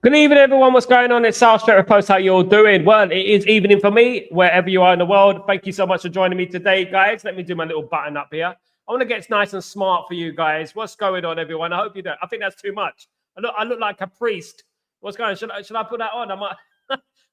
Good evening, everyone. What's going on? It's Sal Stretford Post. How you all doing? Well, it is evening for me, wherever you are in the world. Thank you so much for joining me today, guys. Let me do my little button up here. I want to get nice and smart for you guys. What's going on, everyone? I hope you don't. I think that's too much. I look like a priest. What's going on? Should I put that on?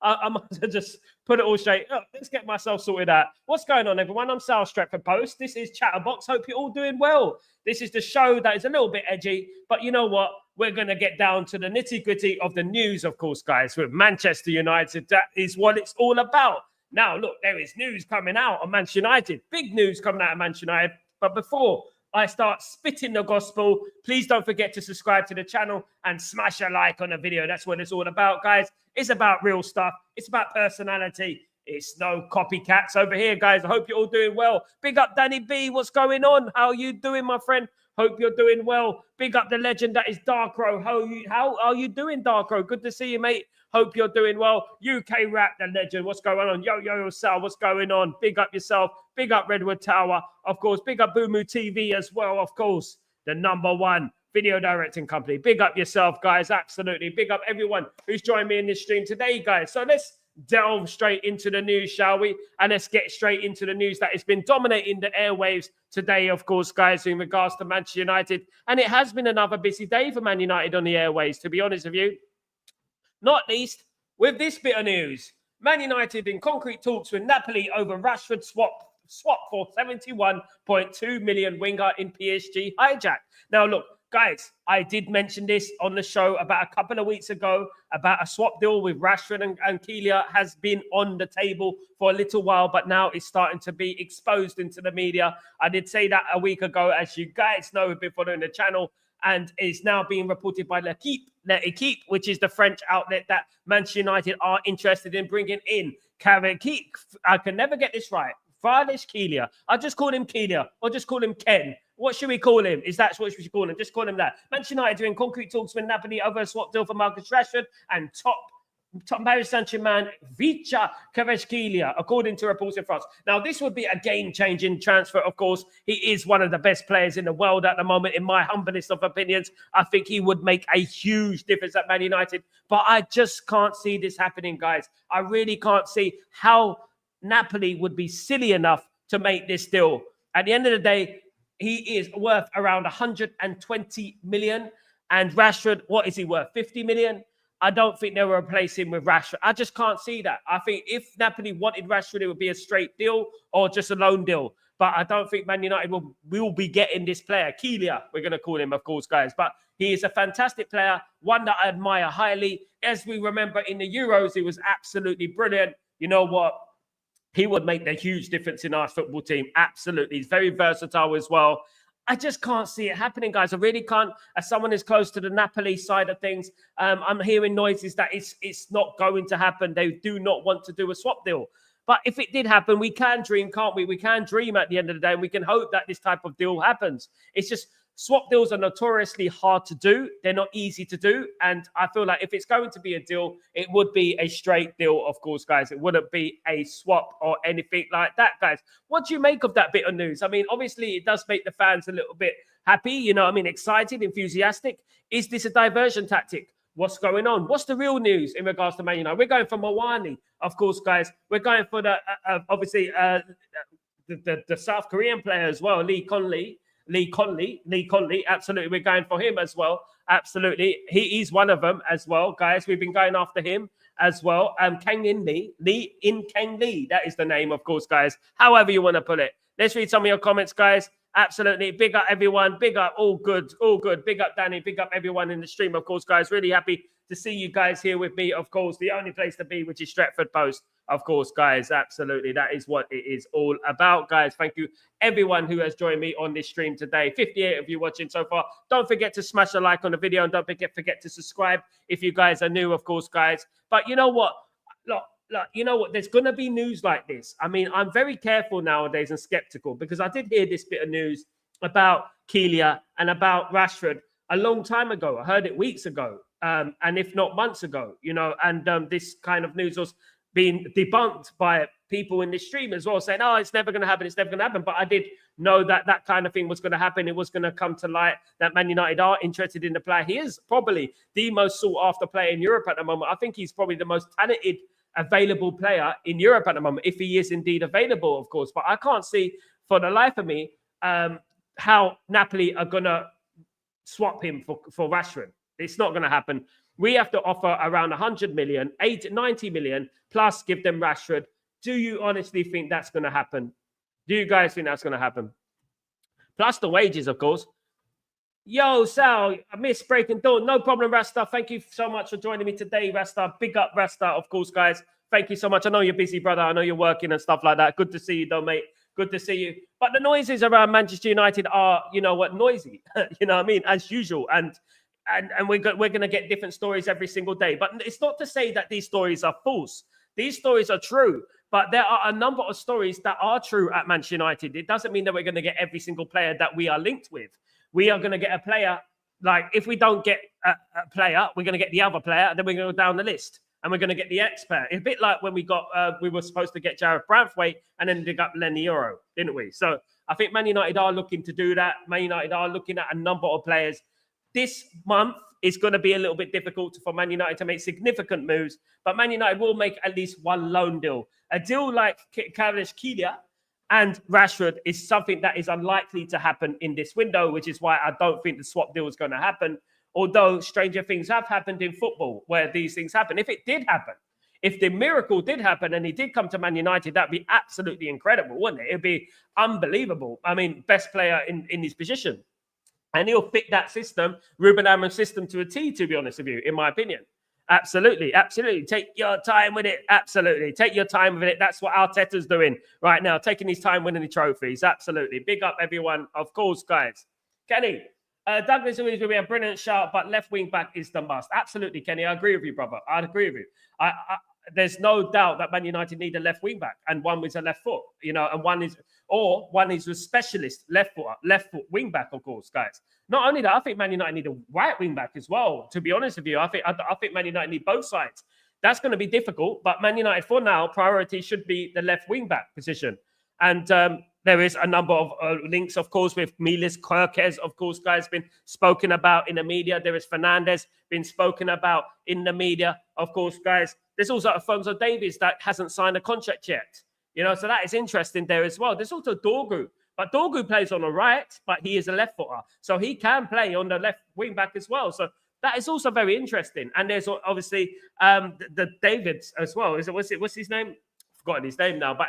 I might just put it all straight. Look, let's get myself sorted out. What's going on, everyone? I'm Sal Stretford Post. This is Chatterbox. Hope you're all doing well. This is the show that is a little bit edgy, but you know what? We're going to get down to the nitty-gritty of the news, of course, guys, with Manchester United. That is what it's all about. Now, look, there is news coming out on Manchester United. Big news coming out of Manchester United. But before I start spitting the gospel, please don't forget to subscribe to the channel and smash a like on the video. That's what it's all about, guys. It's about real stuff. It's about personality. It's no copycats over here, guys. I hope you're all doing well. Big up Danny B. What's going on? How are you doing, my friend? Hope you're doing well. Big up the legend that is Darkro. How are you doing, Darkro? Good to see you, mate. Hope you're doing well. UK Rap, the legend. What's going on? Yo, Sal, what's going on? Big up yourself. Big up Redwood Tower. Of course, big up Boomoo TV as well. Of course, the #1 video directing company. Big up yourself, guys. Absolutely. Big up everyone who's joined me in this stream today, guys. So let's delve straight into the news, shall we? And let's get straight into the news that has been dominating the airwaves today, of course, guys, in regards to Manchester United. And it has been another busy day for Man United on the airways, to be honest with you. Not least with this bit of news. Man United in concrete talks with Napoli over Rashford swap for 71.2 million winger in PSG hijack. Now, look, guys, I did mention this on the show about a couple of weeks ago about a swap deal with Rashford and Keelia has been on the table for a little while, but now it's starting to be exposed into the media. I did say that a week ago, as you guys know, who've been following the channel, and is now being reported by L'Equipe, which is the French outlet that Manchester United are interested in bringing in. I can never get this right. Vardish Keelia. I'll just call him Keelia or just call him Ken. What should we call him? Is that what we should call him? Just call him that. Manchester United doing concrete talks with Napoli over a swap deal for Marcus Rashford and top Paris Saint-Germain Vicha Kvaratskhelia, according to reports in France. Now, this would be a game-changing transfer, of course. He is one of the best players in the world at the moment, in my humblest of opinions. I think he would make a huge difference at Man United, but I just can't see this happening, guys. I really can't see how Napoli would be silly enough to make this deal. At the end of the day, he is worth around 120 million. And Rashford, what is he worth? 50 million? I don't think they'll replace him with Rashford. I just can't see that. I think if Napoli wanted Rashford, it would be a straight deal or just a loan deal. But I don't think Man United will be getting this player. Keelia, we're going to call him, of course, guys. But he is a fantastic player, one that I admire highly. As we remember in the Euros, he was absolutely brilliant. You know what? He would make a huge difference in our football team. Absolutely. He's very versatile as well. I just can't see it happening, guys. I really can't. As someone who's close to the Napoli side of things, I'm hearing noises that it's not going to happen. They do not want to do a swap deal. But if it did happen, we can dream, can't we? We can dream at the end of the day, and we can hope that this type of deal happens. It's just swap deals are notoriously hard to do. They're not easy to do. And I feel like if it's going to be a deal, it would be a straight deal, of course, guys. It wouldn't be a swap or anything like that, guys. What do you make of that bit of news? I mean, obviously, it does make the fans a little bit happy, you know what I mean? Excited, enthusiastic. Is this a diversion tactic? What's going on? What's the real news in regards to Man United? We're going for Mawani, of course, guys. We're going for the, obviously, the South Korean player as well, Lee Conley, absolutely. We're going for him as well. Absolutely. He is one of them as well, guys. We've been going after him as well. Kang In Lee. That is the name, of course, guys. However you want to put it. Let's read some of your comments, guys. Absolutely. Big up everyone. Big up. All good. All good. Big up Danny. Big up everyone in the stream, of course, guys. Really happy to see you guys here with me, of course. The only place to be, which is Stretford Post. Of course, guys, absolutely. That is what it is all about, guys. Thank you, everyone who has joined me on this stream today. 58 of you watching so far. Don't forget to smash a like on the video and don't forget to subscribe if you guys are new, of course, guys. But you know what? Look, you know what? There's going to be news like this. I mean, I'm very careful nowadays and skeptical because I did hear this bit of news about Keelia and about Rashford a long time ago. I heard it weeks ago, and if not months ago, you know, and this kind of news was being debunked by people in this stream as well, saying, oh, it's never going to happen. It's never going to happen. But I did know that that kind of thing was going to happen. It was going to come to light that Man United are interested in the player. He is probably the most sought after player in Europe at the moment. I think he's probably the most talented available player in Europe at the moment, if he is indeed available, of course. But I can't see for the life of me how Napoli are going to swap him for Rashford. It's not going to happen. We have to offer around 100 million, 90 million, plus give them Rashford. Do you honestly think that's going to happen? Do you guys think that's going to happen? Plus the wages, of course. Yo, Sal, I missed Breaking Dawn. No problem, Rasta. Thank you so much for joining me today, Rasta. Big up, Rasta, of course, guys. Thank you so much. I know you're busy, brother. I know you're working and stuff like that. Good to see you, though, mate. Good to see you. But the noises around Manchester United are, you know what, noisy. You know what I mean? As usual. And we're going to get different stories every single day. But it's not to say that these stories are false. These stories are true. But there are a number of stories that are true at Manchester United. It doesn't mean that we're going to get every single player that we are linked with. We are going to get a player, like if we don't get a player, we're going to get the other player, then we're going to go down the list. And we're going to get the expert. It's a bit like when we were supposed to get Jared Branthwaite and then they got Lenny Euro, didn't we? So I think Man United are looking to do that. Man United are looking at a number of players. This month is going to be a little bit difficult for Man United to make significant moves, but Man United will make at least one loan deal. A deal like Kvaratskhelia and Rashford is something that is unlikely to happen in this window, which is why I don't think the swap deal is going to happen. Although stranger things have happened in football where these things happen. If it did happen, if the miracle did happen and he did come to Man United, that'd be absolutely incredible, wouldn't it? It'd be unbelievable. I mean, best player in his position. And he'll fit that system, Ruben Amorim's system, to a T, to be honest with you, in my opinion. Absolutely, absolutely. Take your time with it. Absolutely. Take your time with it. That's what Arteta's doing right now, taking his time winning the trophies. Absolutely. Big up, everyone. Of course, guys. Kenny. Douglas Luiz will be a brilliant shout, but left wing back is the must. Absolutely, Kenny. I agree with you, brother. I agree with you. There's no doubt that Man United need a left wing back, and one with a left foot, you know, and one is a specialist left foot wing back, of course, guys. Not only that, I think Man United need a right wing back as well. To be honest with you, I think Man United need both sides. That's going to be difficult, but Man United for now priority should be the left wing back position, and there is a number of links, of course, with Milis Kerkez, of course, guys, been spoken about in the media. There is Fernandes been spoken about in the media, of course, guys. There's also Alphonso Davies that hasn't signed a contract yet, you know, so that is interesting there as well. There's also Dorgu, but Dorgu plays on the right, but he is a left footer, so he can play on the left wing back as well. So that is also very interesting. And there's obviously the Davids as well. What's his name? I've forgotten his name now, but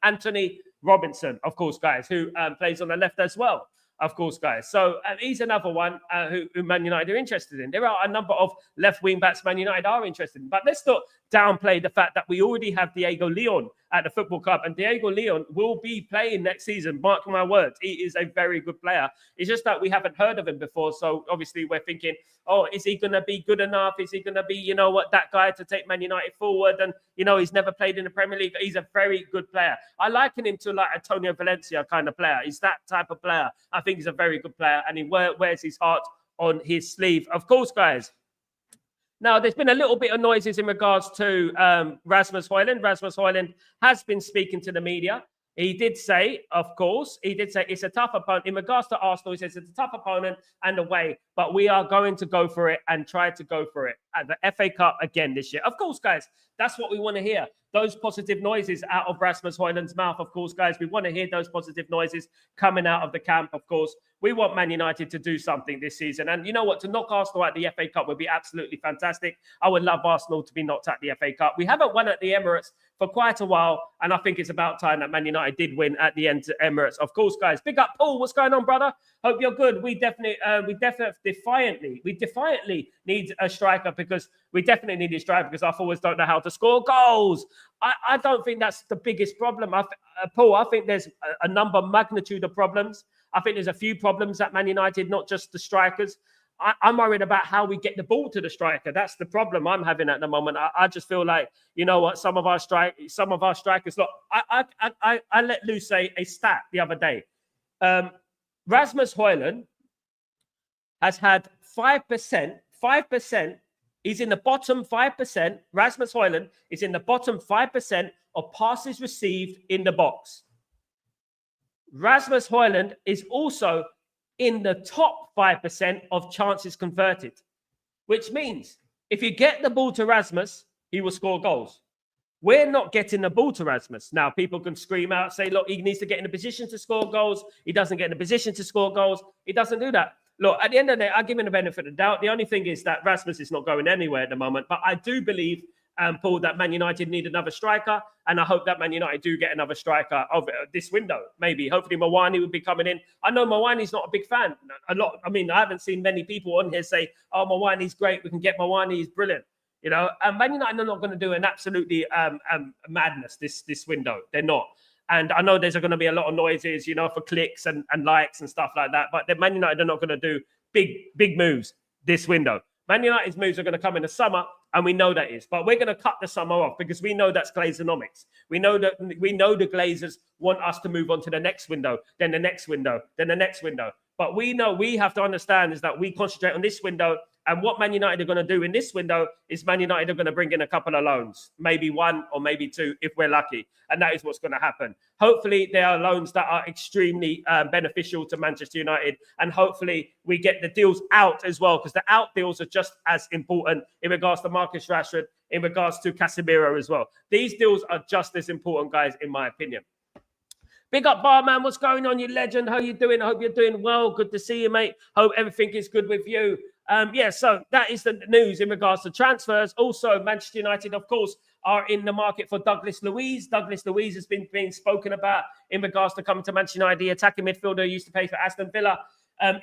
Anthony Robinson, of course, guys, who plays on the left as well, of course, guys. So he's another one who Man United are interested in. There are a number of left wing backs Man United are interested in. But let's not downplay the fact that we already have Diego Leon at the football club. And Diego Leon will be playing next season. Mark my words. He is a very good player. It's just that we haven't heard of him before. So obviously we're thinking, oh, is he going to be good enough? Is he going to be, you know what, that guy to take Man United forward? And, you know, he's never played in the Premier League. He's a very good player. I liken him to like Antonio Valencia kind of player. He's that type of player. I think he's a very good player. And he wears his heart on his sleeve. Of course, guys. Now, there's been a little bit of noises in regards to Rasmus Højlund. Rasmus Højlund has been speaking to the media. He did say, of course, it's a tough opponent. In regards to Arsenal, he says it's a tough opponent and away, but we are going to go for it and try to go for it at the FA Cup again this year. Of course, guys, that's what we want to hear. Those positive noises out of Rasmus Højlund's mouth, of course, guys. We want to hear those positive noises coming out of the camp, of course. We want Man United to do something this season. And you know what? To knock Arsenal at the FA Cup would be absolutely fantastic. I would love Arsenal to be knocked at the FA Cup. We haven't won at the Emirates for quite a while, and I think it's about time that Man United did win at the end of Emirates. Of course, guys. Big up, Paul. What's going on, brother? Hope you're good. We defiantly need a striker because our forwards don't know how to score goals. I don't think that's the biggest problem. Paul, I think there's a magnitude of problems. I think there's a few problems at Man United, not just the strikers. I'm worried about how we get the ball to the striker. That's the problem I'm having at the moment. I just feel like, you know what, some of our strikers. Look, I let loose a stat the other day. Rasmus Højlund has had 5%. He's in the bottom 5%. Rasmus Højlund is in the bottom 5% of passes received in the box. Rasmus Højlund is also in the top 5% of chances converted, which means if you get the ball to Rasmus, he will score goals. We're not getting the ball to Rasmus. Now, people can scream out, say, look, he needs to get in a position to score goals. He doesn't get in a position to score goals. He doesn't do that. Look, at the end of the day, I give him the benefit of the doubt. The only thing is that Rasmus is not going anywhere at the moment. But I do believe, Paul, that Man United need another striker. And I hope that Man United do get another striker of this window, maybe. Hopefully, Mawani will be coming in. I know Mawani's not a big fan. I haven't seen many people on here say, oh, Mawani's great. We can get Mawani. He's brilliant. You know, and Man United are not going to do an absolutely madness this window. They're not. And I know there's going to be a lot of noises, you know, for clicks and likes and stuff like that. But the Man United are not going to do big moves this window. Man United's moves are going to come in the summer, and we know that is. But we're going to cut the summer off because we know that's Glazeronomics. We know the Glazers want us to move on to the next window, then the next window, then the next window. But we know we have to understand is that we concentrate on this window. And what Man United are going to do in this window is Man United are going to bring in a couple of loans, maybe one or maybe two if we're lucky. And that is what's going to happen. Hopefully, there are loans that are extremely beneficial to Manchester United. And hopefully, we get the deals out as well, because the out deals are just as important in regards to Marcus Rashford, in regards to Casemiro as well. These deals are just as important, guys, in my opinion. Big up, Barman. What's going on, you legend? How you doing? I hope you're doing well. Good to see you, mate. Hope everything is good with you. So that is the news in regards to transfers. Also, Manchester United, of course, are in the market for Douglas Luiz. Douglas Luiz has been being spoken about in regards to coming to Manchester United. The attacking midfielder who used to play for Aston Villa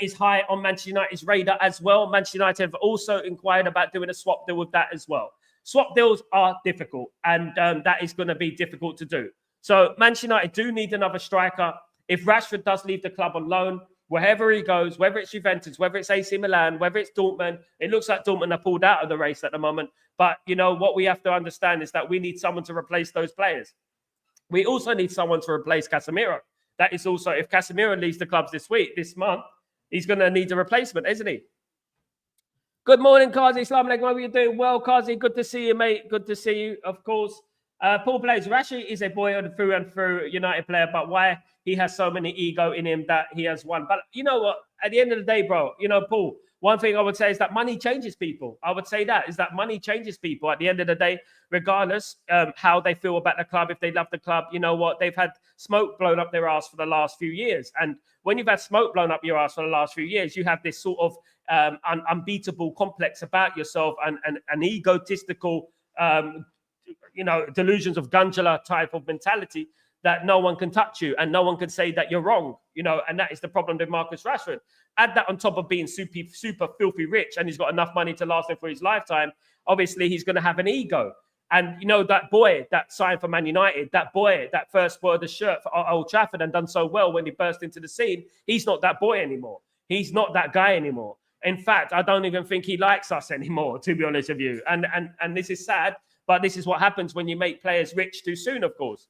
is high on Manchester United's radar as well. Manchester United have also inquired about doing a swap deal with that as well. Swap deals are difficult, and that is going to be difficult to do. So Manchester United do need another striker. If Rashford does leave the club on loan, wherever he goes, whether it's Juventus, whether it's AC Milan, whether it's Dortmund, it looks like Dortmund are pulled out of the race at the moment. But, you know, what we have to understand is that we need someone to replace those players. We also need someone to replace Casemiro. That is also, if Casemiro leaves the clubs this month, he's going to need a replacement, isn't he? Good morning, Kazi. Assalamu alaikum. How are you doing? Well, Kazi, good to see you, mate. Good to see you, of course. Paul plays. Rashi is a boy on through and through United player, but why he has so many ego in him that he has won. But you know what? At the end of the day, bro, you know, Paul, one thing I would say is that money changes people. I would say that money changes people at the end of the day, regardless how they feel about the club. If they love the club, you know what? They've had smoke blown up their ass for the last few years. And when you've had smoke blown up your ass for the last few years, you have this sort of unbeatable complex about yourself and an egotistical delusions of Gundula type of mentality that no one can touch you and no one can say that you're wrong, and that is the problem with Marcus Rashford. Add that on top of being super filthy rich and he's got enough money to last him for his lifetime. Obviously, he's going to have an ego. And, that boy that signed for Man United, that boy that first wore the shirt for Old Trafford and done so well when he burst into the scene, he's not that boy anymore. He's not that guy anymore. In fact, I don't even think he likes us anymore, to be honest with you. And this is sad. But this is what happens when you make players rich too soon, of course.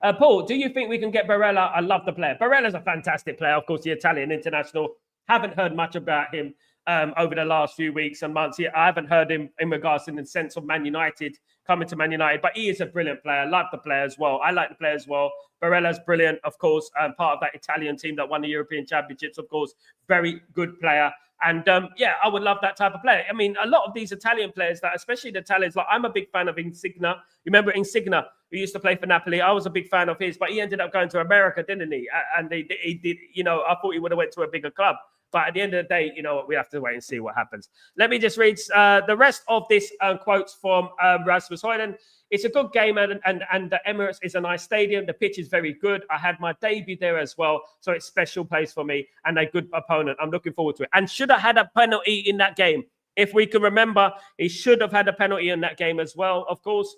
Paul, do you think we can get Barella? I love the player. Barella's a fantastic player, of course, the Italian international. Haven't heard much about him over the last few weeks and months. I haven't heard him in regards to the sense of Man United, coming to Man United. But he is a brilliant player. I love the player as well. I like the player as well. Barella's brilliant, of course, part of that Italian team that won the European Championships, of course. Very good player. And I would love that type of player. I mean, a lot of these Italian players, that especially the Italians, like I'm a big fan of Insigne. Remember Insigne, who used to play for Napoli? I was a big fan of his, but he ended up going to America, didn't he? And he did, I thought he would have went to a bigger club. But at the end of the day, we have to wait and see what happens. Let me just read the rest of this quotes from Rasmus Højlund. It's a good game, and the Emirates is a nice stadium. The pitch is very good. I had my debut there as well, so it's a special place for me and a good opponent. I'm looking forward to it. And should have had a penalty in that game. If we can remember, he should have had a penalty in that game as well, of course.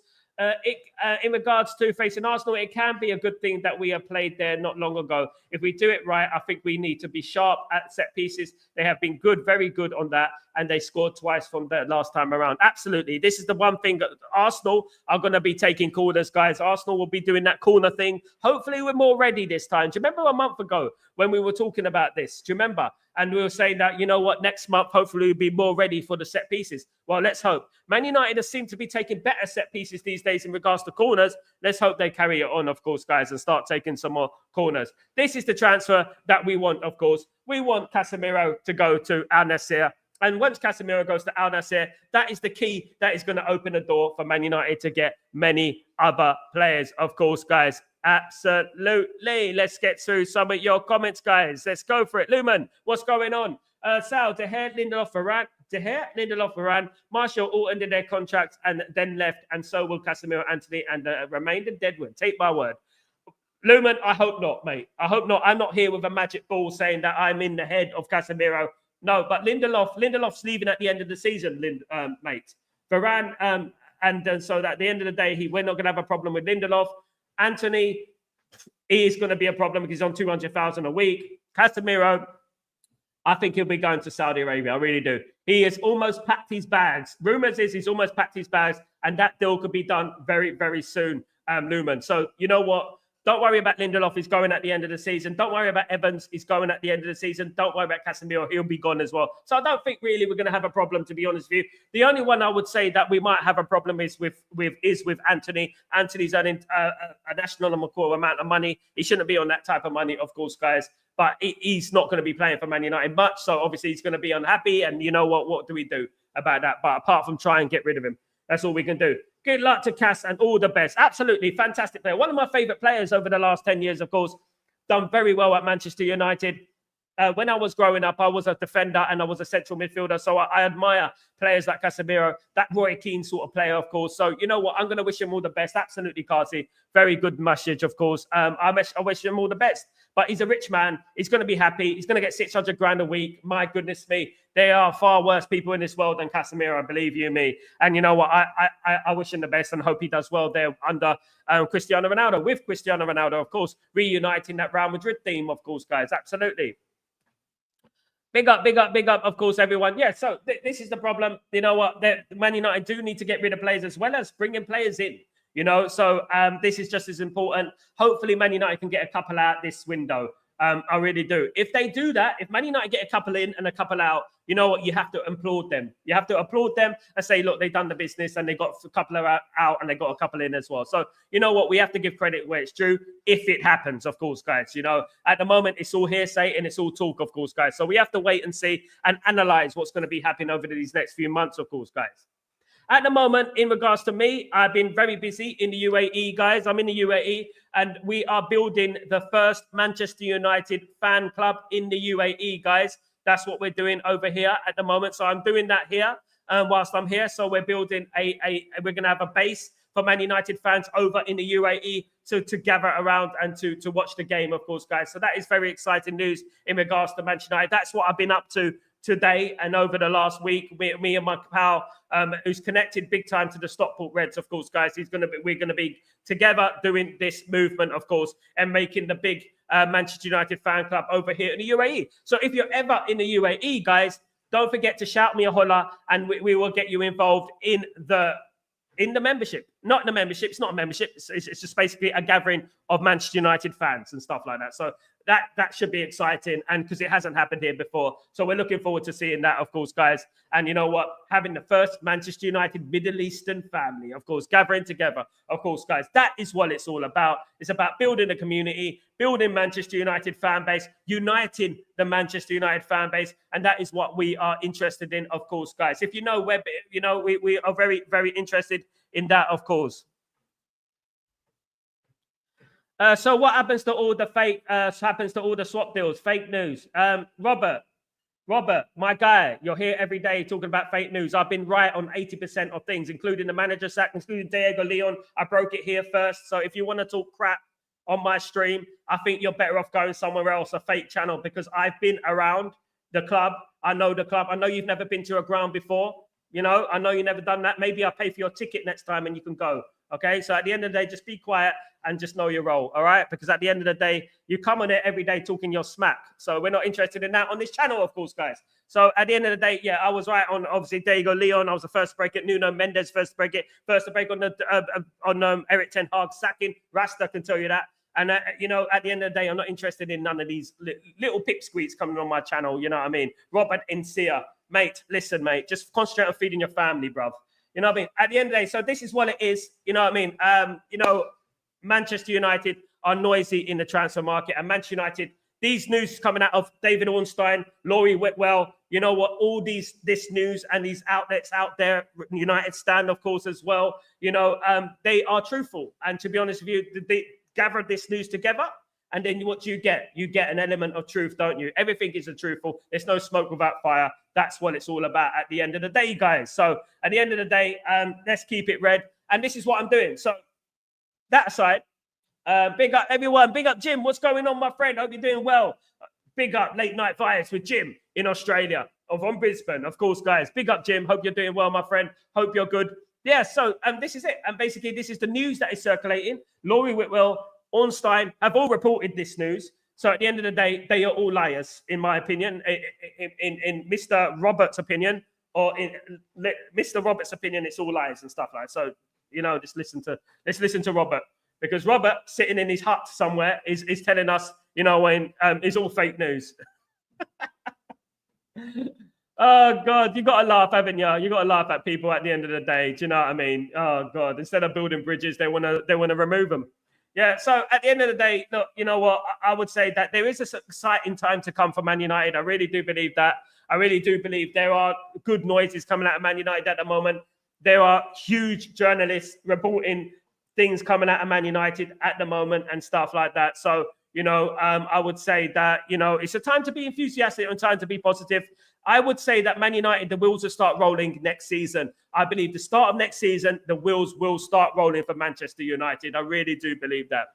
In regards to facing Arsenal, it can be a good thing that we have played there not long ago. If we do it right, I think we need to be sharp at set pieces. They have been good, very good on that. and they scored twice from the last time around. Absolutely. This is the one thing that Arsenal are going to be taking corners, guys. Arsenal will be doing that corner thing. Hopefully we're more ready this time. Do you remember a month ago when we were talking about this? Do you remember? And we were saying that, you know what, next month, hopefully we'll be more ready for the set pieces. Well, let's hope. Man United seem to be taking better set pieces these days in regards to corners. Let's hope they carry it on, of course, guys, and start taking some more corners. This is the transfer that we want, of course. We want Casemiro to go to Al Nassr. And once Casemiro goes to Al Nassr, that is the key that is going to open the door for Man United to get many other players, of course, guys. Absolutely. Let's get through some of your comments, guys. Let's go for it. Lumen, what's going on? Sal, De Gea, Lindelof, Varane, Martial all ended their contracts and then left, and so will Casemiro, Anthony, and remained in Deadwood. Take my word. Lumen, I hope not, mate. I hope not. I'm not here with a magic ball saying that I'm in the head of Casemiro. No, but Lindelof's leaving at the end of the season, mate. Varane, and so that at the end of the day, we're not going to have a problem with Lindelof. Anthony is going to be a problem because he's on 200,000 a week. Casemiro, I think he'll be going to Saudi Arabia. I really do. He has almost packed his bags. Rumors is he's almost packed his bags, and that deal could be done very, very soon, Lumen. So you know what? Don't worry about Lindelof. He's going at the end of the season. Don't worry about Evans. He's going at the end of the season. Don't worry about Casemiro. He'll be gone as well. So I don't think really we're going to have a problem, to be honest with you. The only one I would say that we might have a problem is with Anthony. Anthony's earning an astronomical amount of money. He shouldn't be on that type of money, of course, guys. But he's not going to be playing for Man United much. So obviously he's going to be unhappy. And you know what? What do we do about that? But apart from try and get rid of him, that's all we can do. Good luck to Cass and all the best. Absolutely fantastic player. One of my favourite players over the last 10 years, of course. Done very well at Manchester United. When I was growing up, I was a defender and I was a central midfielder. So I admire players like Casemiro, that Roy Keane sort of player, of course. So you know what? I'm going to wish him all the best. Absolutely, Carty. Very good message, of course. I wish him all the best. But he's a rich man. He's going to be happy. He's going to get 600 grand a week. My goodness me. There are far worse people in this world than Casemiro, believe you me. And you know what? I wish him the best and hope he does well there under Cristiano Ronaldo. With Cristiano Ronaldo, of course, reuniting that Real Madrid team, of course, guys. Absolutely. Big up, of course, everyone. Yeah, so this is the problem. You know what? Man United do need to get rid of players as well as bringing players in. You know, so this is just as important. Hopefully, Man United can get a couple out this window. I really do. If they do that, if Man United get a couple in and a couple out, you know what? You have to applaud them. You have to applaud them and say, look, they've done the business and they got a couple of out and they got a couple in as well. So, you know what? We have to give credit where it's due if it happens, of course, guys. You know, at the moment, it's all hearsay and it's all talk, of course, guys. So we have to wait and see and analyze what's going to be happening over these next few months, of course, guys. At the moment, in regards to me, I've been very busy in the UAE, guys. I'm in the UAE, and we are building the first Manchester United fan club in the UAE, guys. That's what we're doing over here at the moment. So I'm doing that here whilst I'm here. So we're building we're going to have a base for Man United fans over in the UAE to gather around and to watch the game, of course, guys. So that is very exciting news in regards to Manchester United. That's what I've been up to today and over the last week. Me and my pal, who's connected big time to the Stockport Reds, of course, guys. We're going to be together doing this movement, of course, and making the big Manchester United fan club over here in the UAE. So if you're ever in the UAE, guys, don't forget to shout me a holler, and we will get you involved in the membership. Not in the membership. It's not a membership. It's just basically a gathering of Manchester United fans and stuff like that. So that should be exciting, and because it hasn't happened here before. So we're looking forward to seeing that, of course, guys. And you know what? Having the first Manchester United Middle Eastern family, of course, gathering together, of course, guys. That is what it's all about. It's about building a community, building Manchester United fan base, uniting the Manchester United fan base, and that is what we are interested in, of course, guys. If you know, we are very, very interested in that, of course. So what happens to all the fake? Happens to all the swap deals? Fake news. Robert, my guy, you're here every day talking about fake news. I've been right on 80% of things, including the manager sack, including Diego Leon. I broke it here first. So if you want to talk crap on my stream, I think you're better off going somewhere else, a fake channel, because I've been around the club. I know the club. I know you've never been to a ground before. You know, I know you've never done that. Maybe I'll pay for your ticket next time and you can go. Okay, so at the end of the day, just be quiet and just know your role, all right? Because at the end of the day, you come on it every day talking your smack. So we're not interested in that on this channel, of course, guys. So at the end of the day, yeah, I was right on, obviously, there you go, Leon. I was the first to break it. Nuno Mendes, first to break it. First to break on the Eric Ten Hag sacking. Rasta can tell you that. And, you know, at the end of the day, I'm not interested in none of these little pipsqueaks coming on my channel. You know what I mean? Robert Insia, mate, listen, mate, just concentrate on feeding your family, bruv. You know what I mean? At the end of the day, so this is what it is. You know what I mean? You know, Manchester United are noisy in the transfer market, and Manchester United, these news coming out of David Ornstein, Laurie Whitwell, you know what, all this news and these outlets out there, United Stand, of course, as well, you know, they are truthful. And to be honest with you, they gathered this news together, and then what do you get? You get an element of truth, don't you? Everything is truthful. There's no smoke without fire. That's what it's all about at the end of the day, guys. So at the end of the day, let's keep it red. And this is what I'm doing. So that aside, big up everyone. Big up Jim. What's going on, my friend? Hope you're doing well. Big up Late Night Vibes with Jim in Australia, or from Brisbane, of course, guys. Big up Jim. Hope you're doing well, my friend. Hope you're good. Yeah, so this is it. And basically, this is the news that is circulating. Laurie Whitwell, Ornstein have all reported this news. So at the end of the day, they are all liars, in my opinion. In Mr. Roberts' opinion, or in Mr. Roberts' opinion, it's all lies and stuff like that. So, you know, let's listen to Robert, because Robert, sitting in his hut somewhere, is telling us, you know, when it's all fake news. Oh God, you got to laugh, haven't you? You got to laugh at people at the end of the day. Do you know what I mean? Oh God, instead of building bridges, they want to remove them. Yeah. So at the end of the day, look, you know what? I would say that there is an exciting time to come for Man United. I really do believe that. I really do believe there are good noises coming out of Man United at the moment. There are huge journalists reporting things coming out of Man United at the moment and stuff like that. So, you know, I would say that, you know, it's a time to be enthusiastic and time to be positive. I would say that Man United, the wheels will start rolling next season. I believe the start of next season, the wheels will start rolling for Manchester United. I really do believe that.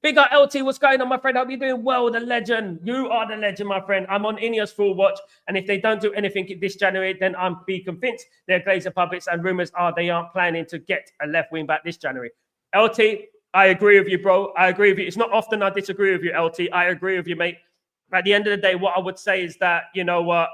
Big up LT, what's going on, my friend? Hope you're doing well, the legend. You are the legend, my friend. I'm on Ineos full watch, and if they don't do anything this January, then I'm be convinced they're Glazer puppets, and rumours are they aren't planning to get a left wing back this January. LT, I agree with you, bro. I agree with you. It's not often I disagree with you, LT. I agree with you, mate. At the end of the day, what I would say is that, you know what,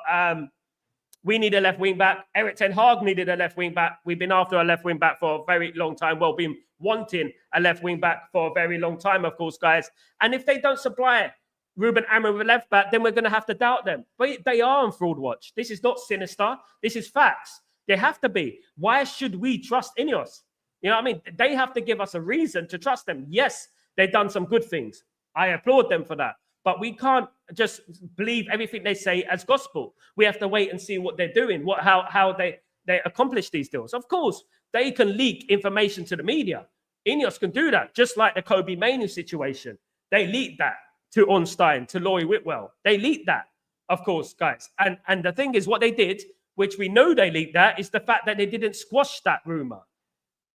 we need a left wing back. Eric Ten Hag needed a left wing back. We've been after a left wing back for a very long time. Well, been wanting a left wing back for a very long time, of course, guys. And if they don't supply Ruben Amorim with a left back, then we're going to have to doubt them. But they are on fraud watch. This is not sinister. This is facts. They have to be. Why should we trust Ineos? You know what I mean? They have to give us a reason to trust them. Yes, they've done some good things. I applaud them for that. But we can't just believe everything they say as gospel. We have to wait and see what they're doing, how they accomplish these deals. Of course, they can leak information to the media. Ineos can do that, just like the Kobe Mainoo situation. They leaked that to Ornstein, to Laurie Whitwell. They leaked that, of course, guys. And the thing is, what they did, which we know they leaked that, is the fact that they didn't squash that rumor.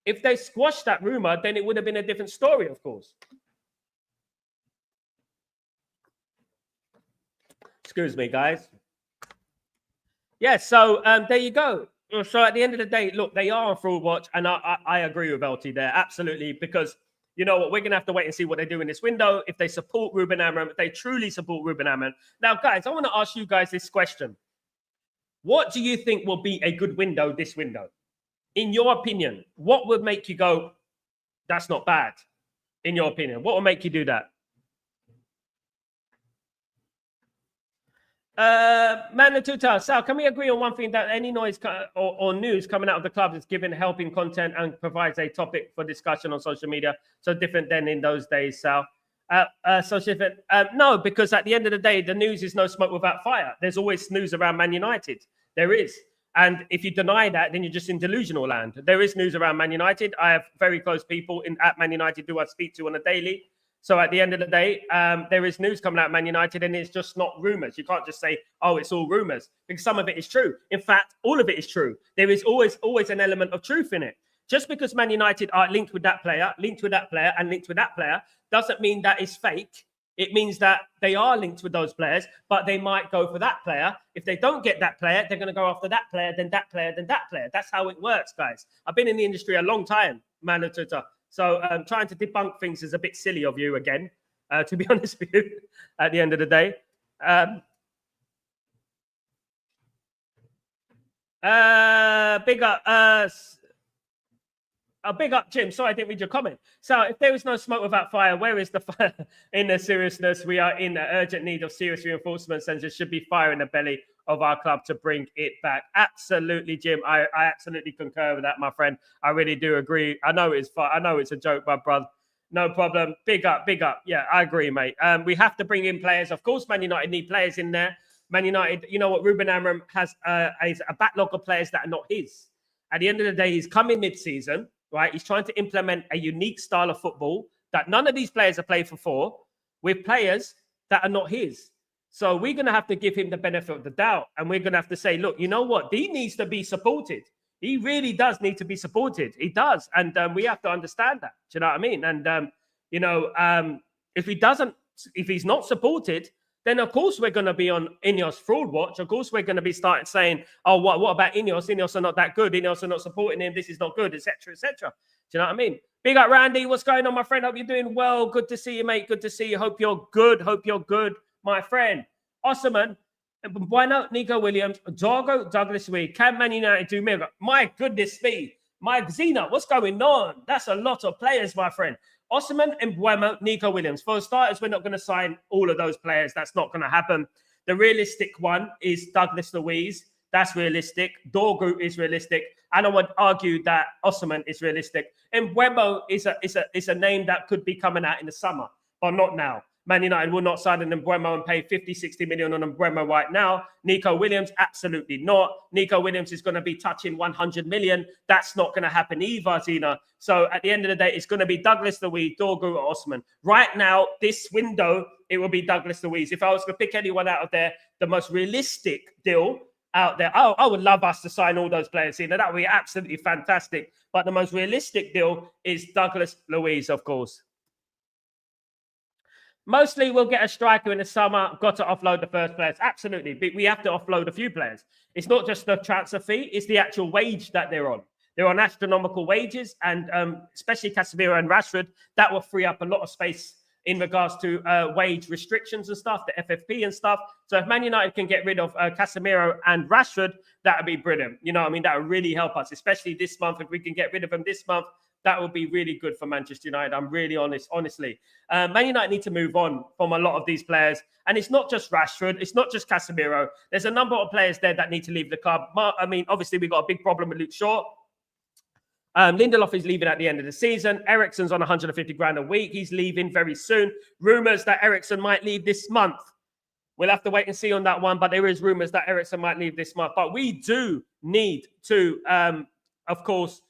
If they squashed that rumor, then it would have been a different story, of course. Excuse me, guys. Yeah, so there you go. So at the end of the day, look, they are on fraud watch, and I agree with LT there, absolutely, because you know what, we're going to have to wait and see what they do in this window, if they support Ruben Amorim, if they truly support Ruben Amorim. Now, guys, I want to ask you guys this question. What do you think will be a good window this window? In your opinion, what would make you go, that's not bad, in your opinion? What will make you do that? Manatuta, Sal, can we agree on one thing, that any noise or news coming out of the club is given helping content and provides a topic for discussion on social media? So different than in those days, Sal. So different. No, because at the end of the day, the news is no smoke without fire. There's always news around Man United. There is. And if you deny that, then you're just in delusional land. There is news around Man United. I have very close people at Man United who I speak to on a daily. So at the end of the day, there is news coming out of Man United, and it's just not rumors. You can't just say, oh, it's all rumors, because some of it is true. In fact, all of it is true. There is always an element of truth in it. Just because Man United are linked with that player, and linked with that player, doesn't mean that it's fake. It means that they are linked with those players, but they might go for that player. If they don't get that player, they're going to go after that player, then that player, then that player. That's how it works, guys. I've been in the industry a long time. man of Twitter. So trying to debunk things is a bit silly of you again, to be honest with you, at the end of the day. Big up, Jim. Sorry, I didn't read your comment. So, if there is no smoke without fire, where is the fire in the seriousness? We are in urgent need of serious reinforcements, and there should be fire in the belly of our club to bring it back. Absolutely, Jim. I absolutely concur with that, my friend. I really do agree. I know it's fun. I know it's a joke, but brother, no problem. Big up, big up. Yeah, I agree, mate. We have to bring in players. Of course, Man United need players in there. Man United, you know what? Ruben Amorim has a backlog of players that are not his. At the end of the day, he's coming mid-season. Right, he's trying to implement a unique style of football that none of these players have played before with players that are not his. So we're going to have to give him the benefit of the doubt. And we're going to have to say, look, you know what? He needs to be supported. He really does need to be supported. He does. And we have to understand that. Do you know what I mean? And, if he's not supported, then of course we're going to be on Ineos fraud watch. Of course we're going to be starting saying, oh, what about Ineos? Ineos are not that good. Ineos are not supporting him. This is not good, etc., etc. Do you know what I mean? Big up, Randy. What's going on, my friend? Hope you're doing well. Good to see you, mate. Good to see you. Hope you're good. Hope you're good, my friend. Osman, why not Nico Williams, Dorgo, Douglas Weed? Can Man United do miracle? My goodness me. Mike Zena, what's going on? That's a lot of players, my friend. Osman and Mbeumo, Nico Williams. For starters, we're not going to sign all of those players. That's not going to happen. The realistic one is Douglas Luiz. That's realistic. Dorgu is realistic. And I would argue that Osman is realistic. And Mbeumo is a name that could be coming out in the summer, but not now. Man United will not sign an Mbeumo and pay 50, 60 million on Mbeumo right now. Nico Williams, absolutely not. Nico Williams is going to be touching 100 million. That's not going to happen either, Zena. So at the end of the day, it's going to be Douglas Luiz, Dorgu, or Osman. Right now, this window, it will be Douglas Luiz. If I was to pick anyone out of there, the most realistic deal out there, I would love us to sign all those players, Zena. That would be absolutely fantastic. But the most realistic deal is Douglas Luiz, of course. Mostly we'll get a striker in the summer. Got to offload the first players. Absolutely. But we have to offload a few players. It's not just the transfer fee. It's the actual wage that they're on. They're on astronomical wages. And especially Casemiro and Rashford, that will free up a lot of space in regards to wage restrictions and stuff, the FFP and stuff. So if Man United can get rid of Casemiro and Rashford, that would be brilliant. You know what I mean? That would really help us, especially this month. If we can get rid of them this month, that would be really good for Manchester United. I'm really honestly. Man United need to move on from a lot of these players. And it's not just Rashford. It's not just Casemiro. There's a number of players there that need to leave the club. I mean, obviously, we've got a big problem with Luke Shaw. Lindelof is leaving at the end of the season. Eriksen's on 150 grand a week. He's leaving very soon. Rumours that Eriksen might leave this month. We'll have to wait and see on that one. But there is rumours that Eriksen might leave this month. But we do need to, of course,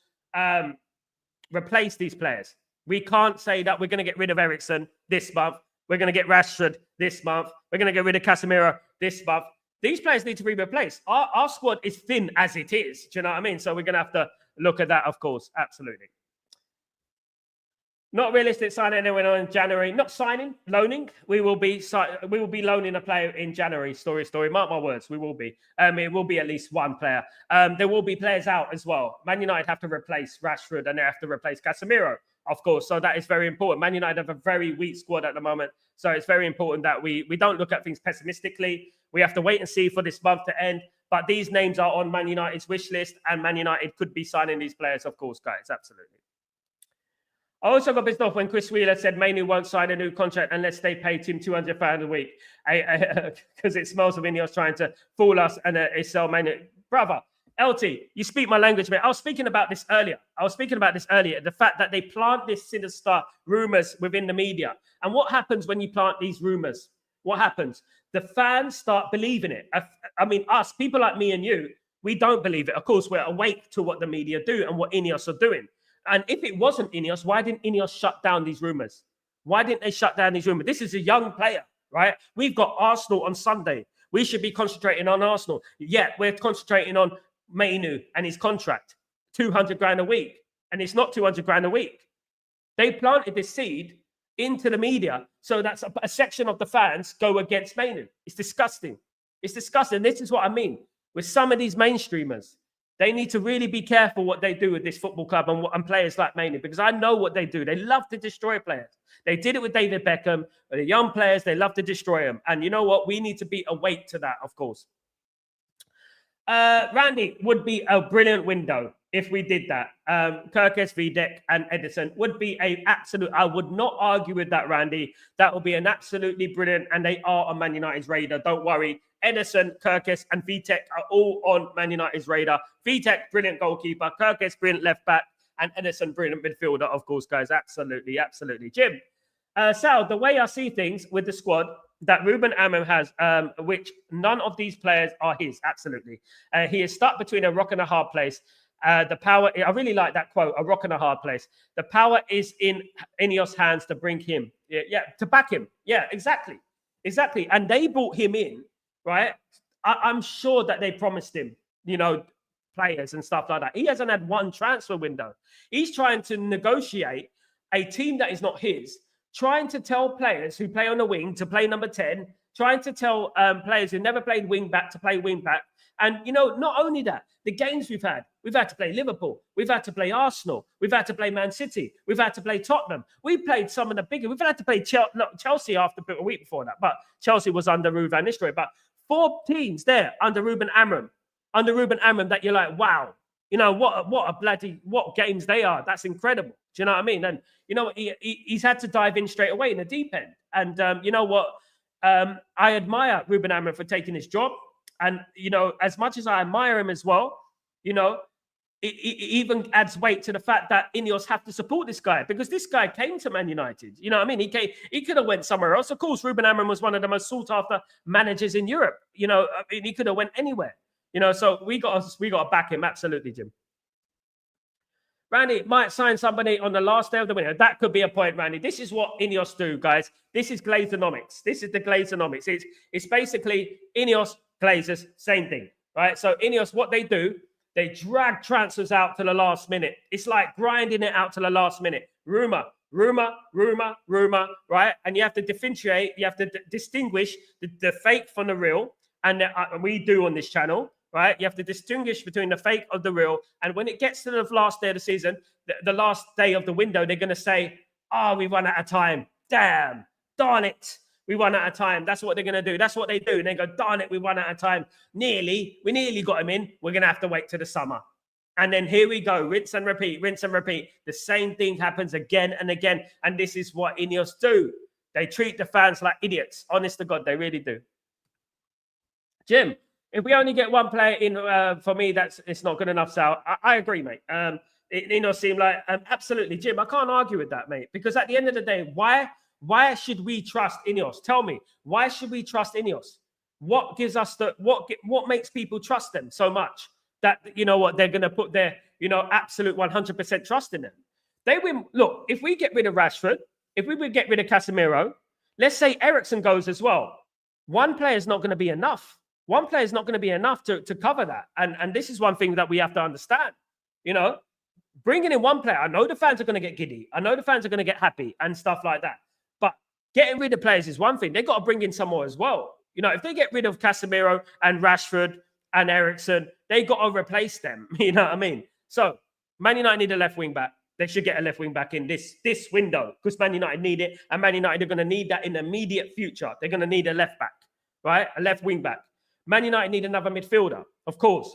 replace these players. We can't say that we're going to get rid of Eriksen this month. We're going to get Rashford this month. We're going to get rid of Casemiro this month. These players need to be replaced. Our squad is thin as it is. Do you know what I mean? So we're going to have to look at that, of course. Absolutely. Not realistic signing anyone in January. Not signing, loaning. We will be loaning a player in January. Story. Mark my words. We will be. It will be at least one player. There will be players out as well. Man United have to replace Rashford and they have to replace Casemiro, of course. So that is very important. Man United have a very weak squad at the moment. So it's very important that we don't look at things pessimistically. We have to wait and see for this month to end. But these names are on Man United's wish list, and Man United could be signing these players, of course, guys. Absolutely. I also got pissed off when Chris Wheeler said Mainu won't sign a new contract unless they pay him £200 a week. Because it smells of Ineos trying to fool us and sell Mainu. Brother, LT, you speak my language, mate. I was speaking about this earlier. The fact that they plant this sinister rumours within the media. And what happens when you plant these rumours? What happens? The fans start believing it. I mean, us, people like me and you, we don't believe it. Of course, we're awake to what the media do and what Ineos are doing. And if it wasn't Ineos, why didn't Ineos shut down these rumours? Why didn't they shut down these rumours? This is a young player, right? We've got Arsenal on Sunday. We should be concentrating on Arsenal. Yet we're concentrating on Mainu and his contract, 200 grand a week. And it's not 200 grand a week. They planted this seed into the media so that a section of the fans go against Mainu. It's disgusting. It's disgusting. This is what I mean with some of these mainstreamers. They need to really be careful what they do with this football club and players like mainly, because I know what they do. They love to destroy players. They did it with David Beckham. With the young players, they love to destroy them. And you know what? We need to be awake to that, of course. Randy, would be a brilliant window if we did that. Kirkes, Videk, and Edison would be a absolute. I would not argue with that, Randy. That would be an absolutely brilliant, and they are on Man United's radar. Don't worry. Edison, Kirkes, and Vitek are all on Man United's radar. Vitek, brilliant goalkeeper. Kirkes, brilliant left back. And Edison, brilliant midfielder, of course, guys. Absolutely, absolutely. Jim, Sal, the way I see things with the squad that Ruben Amorim has, which none of these players are his, absolutely. He is stuck between a rock and a hard place. The power, I really like that quote, a rock and a hard place. The power is in Ineos' hands to bring him, to back him. Yeah, exactly. And they brought him in, right? I'm sure that they promised him, players and stuff like that. He hasn't had one transfer window. He's trying to negotiate a team that is not his, trying to tell players who play on the wing to play number 10, trying to tell players who never played wing back to play wing back. And, not only that, the games we've had to play Liverpool, we've had to play Arsenal, we've had to play Man City, we've had to play Tottenham. We played some of the bigger, we've had to play Chelsea after a week before that, but Chelsea was under Ruben Van Nistelrooy. But 4 teams there under Ruben Amorim that you're like, wow, what games they are. That's incredible. Do you know what I mean? And he's had to dive in straight away in the deep end. And you know what? I admire Ruben Amorim for taking his job. And as much as I admire him as well, it even adds weight to the fact that Ineos have to support this guy, because this guy came to Man United. You know what I mean? He could have went somewhere else. Of course, Ruben Amorim was one of the most sought after managers in Europe. He could have went anywhere. So we got to back him. Absolutely, Jim. Randy might sign somebody on the last day of the winter. That could be a point, Randy. This is what Ineos do, guys. This is Glazeronomics. This is the Glazeronomics. It's basically Ineos, Glazers, same thing, right? So Ineos, what they do, they drag transfers out to the last minute. It's like grinding it out to the last minute. Rumor, right? And you have to differentiate, you have to distinguish the fake from the real. And we do on this channel, right? You have to distinguish between the fake of the real. And when it gets to the last day of the season, the last day of the window, they're going to say, we run out of time. Damn, darn it. We run out of time. That's what they're going to do. That's what they do. And they go, darn it, we run out of time. We nearly got him in. We're going to have to wait till the summer. And then here we go, rinse and repeat. The same thing happens again and again. And this is what Ineos do. They treat the fans like idiots. Honest to God, they really do. Jim, if we only get one player in, for me, it's not good enough, Sal. I agree, mate. Ineos seem like, absolutely, Jim, I can't argue with that, mate. Because at the end of the day, why should we trust Ineos? Tell me, why should we trust Ineos? What gives us what makes people trust them so much that, they're going to put their, absolute 100% trust in them? They win. Look, if we get rid of Rashford, if we would get rid of Casemiro, let's say Eriksen goes as well. One player is not going to be enough. One player is not going to be enough to cover that. And this is one thing that we have to understand. Bringing in one player, I know the fans are going to get giddy. I know the fans are going to get happy and stuff like that. But getting rid of players is one thing. They've got to bring in some more as well. If they get rid of Casemiro and Rashford and Eriksen, they got to replace them. You know what I mean? So Man United need a left wing back. They should get a left wing back in this window, because Man United need it. And Man United are going to need that in the immediate future. They're going to need a left back, right? A left wing back. Man United need another midfielder, of course.